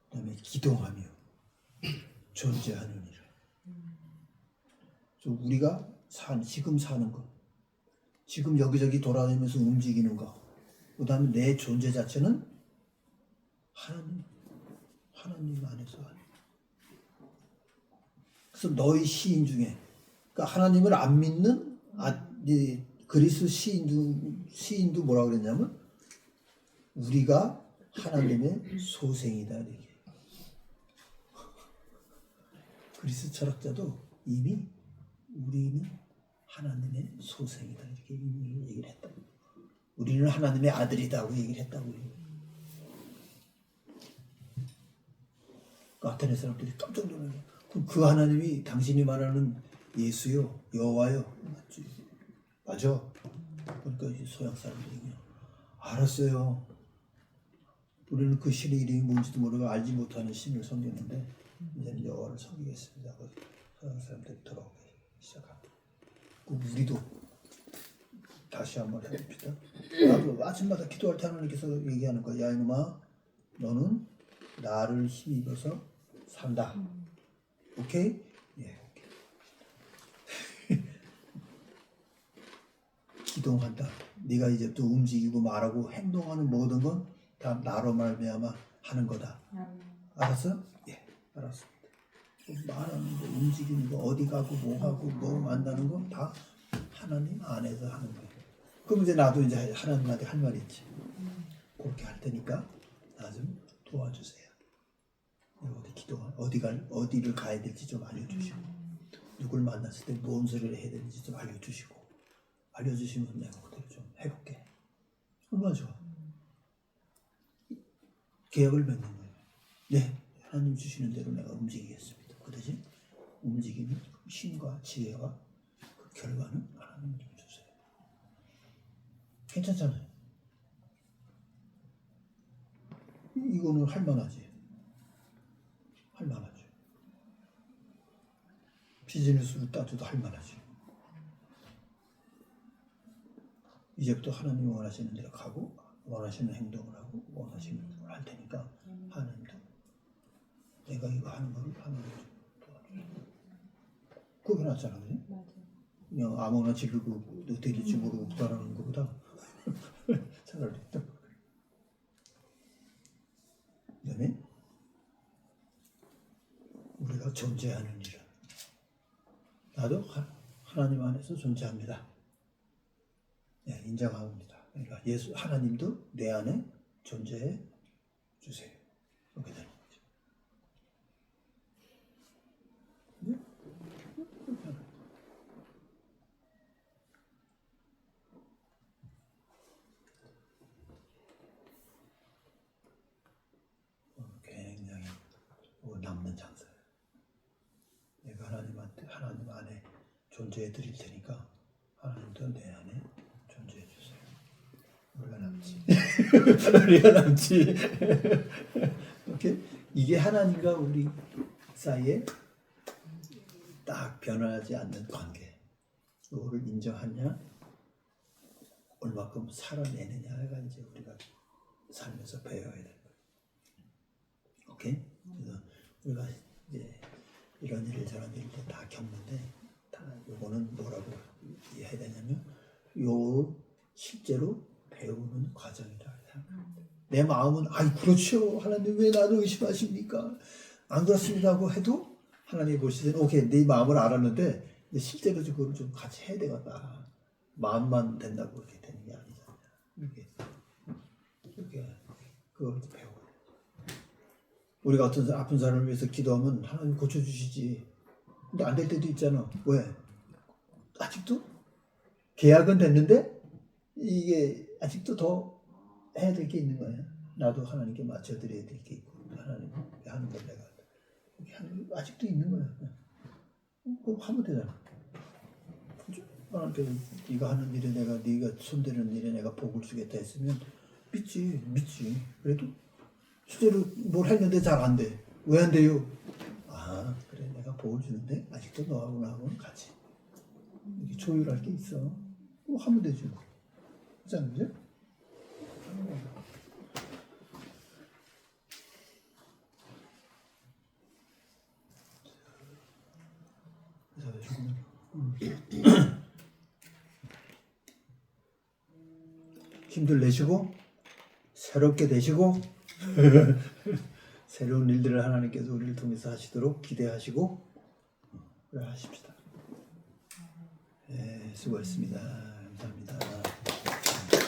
그다음에 기도하며 존재하느니라. 우리가 지금 사는 거, 지금 여기저기 돌아다니면서 움직이는 거, 그 다음에 내 존재 자체는 하나님 안에서. 그래서 너희 시인 중에, 그러니까 하나님을 안 믿는 이 그리스 시인도 뭐라 그랬냐면 우리가 하나님의 소생이다 이렇게. 그리스 철학자도 이미 우리는 하나님의 소생이다 이렇게 이미 얘기를 했다고. 우리는 하나님의 아들이다고 얘기를 했다고. 그 아테네 사람들이 깜짝 놀라요. 그럼 그 하나님이 당신이 말하는 예수요, 여호와요, 맞지? 맞아. 그러니까 이제 서양 사람들이 그냥 알았어요. 우리는 그 신의 이름이 뭔지도 모르고 알지 못하는 신을 섬기는데 이제는 여호와를 섬기겠습니다. 그 서양 사람들이 돌아오기 시작합니다. 그 우리도 다시 한번 해봅시다. 나도 아침마다 기도할 때 하나님께서 얘기하는 거야. 야 이놈아, 너는 나를 힘입어서 산다. 오케이? 예, 오케이. 기도한다. 네가 이제 또 움직이고 말하고 행동하는 모든 건 다 나로 말미암아 하는 거다. 알았어? 예, 알았습니다. 말하는 거, 움직이는 거, 어디 가고 뭐 하고 뭐 만나는 건 다 하나님 안에서 하는 거예요. 그럼 이제 나도 이제 하나님한테 할 말이 있지. 그렇게 할 테니까 나 좀 도와주세요. 어디를 가야 될지 좀 알려주시고, 누굴 만났을 때 뭔 소리를 해야 되는지 좀 알려주시고, 알려주시면 내가 그대로 좀 해볼게. 얼마나 좋아. 계약을 맺는 거예요. 네, 하나님 주시는 대로 내가 움직이겠습니다. 그 대신 움직이는 힘과 지혜와 그 결과는 하나님 좀 주세요. 괜찮잖아요. 이거는 할만하지. 할만하죠. 비즈니스로 따져도 할만하지. 이제부터 하나님이 원하시는 대로 가고 원하시는 행동을 하고 원하시는 걸 할 테니까 하나님도 내가 이거 하는 거를 하나님 좀 도와주세요. 그게 낫잖아, 그지? 그냥 아무나 지르고 너 될지 모르고 불안하는 것보다 차라리 그다음에 우리가 존재하는 일은 나도 하나님 안에서 존재합니다. 네, 인정합니다. 그러니까 하나님도 내 안에 존재해 주세요. 그렇게 되는 거죠. 네? 굉장히 남는 장사예요. 내가 하나님 안에 존재해 드릴 테니까 하나님도 내 안에 존재해 주세요. 우리가 남지. 우리가 남지. 오케이? 이게 하나님과 우리 사이에 딱 변하지 않는 관계. 이거를 인정하냐, 얼마큼 살아내느냐가 이제 우리가 살면서 배워야 되는 거예요. 오케이? 그래서 우리가 이제 이런 일저런 일들 다 겪는데, 다 요거는 뭐라고 해야 되냐면, 요 실제로 배우는 과정이다. 내 마음은 아이 그렇죠. 하나님 왜 나를 의심하십니까? 안 그렇습니다 하고 해도 하나님이 보시기에는 오케이 네 마음을 알았는데 실제로 그걸 좀 같이 해야 되겠다. 마음만 된다고 그렇게 되는 게 아니잖아요. 이렇게 그걸 배워야 돼. 우리가 어떤 아픈 사람을 위해서 기도하면 하나님 고쳐주시지. 근데 안 될 때도 있잖아. 왜? 아직도 계약은 됐는데 이게 아직도 더 해야 될 게 있는 거예요. 나도 하나님께 맞춰드려야 될 게 있고 하나님 하는 걸 내가 이렇게 하는 게 아직도 있는 거예요. 꼭 하면 되잖아. 하나님께 네가 하는 일에 네가 손대는 일에 내가 복을 주겠다 했으면 믿지. 그래도 실제로 뭘 했는데 잘 안 돼. 왜 안 돼요? 아 그래 내가 복을 주는데 아직도 너하고 나하고는 같이 이렇게 조율할 게 있어. 뭐 하면 되지 뭐. 그렇지 않죠? 힘들 내시고 새롭게 되시고 새로운 일들을 하나님께서 우리를 통해서 하시도록 기대하시고 그래 하십시다. 네, 수고했습니다.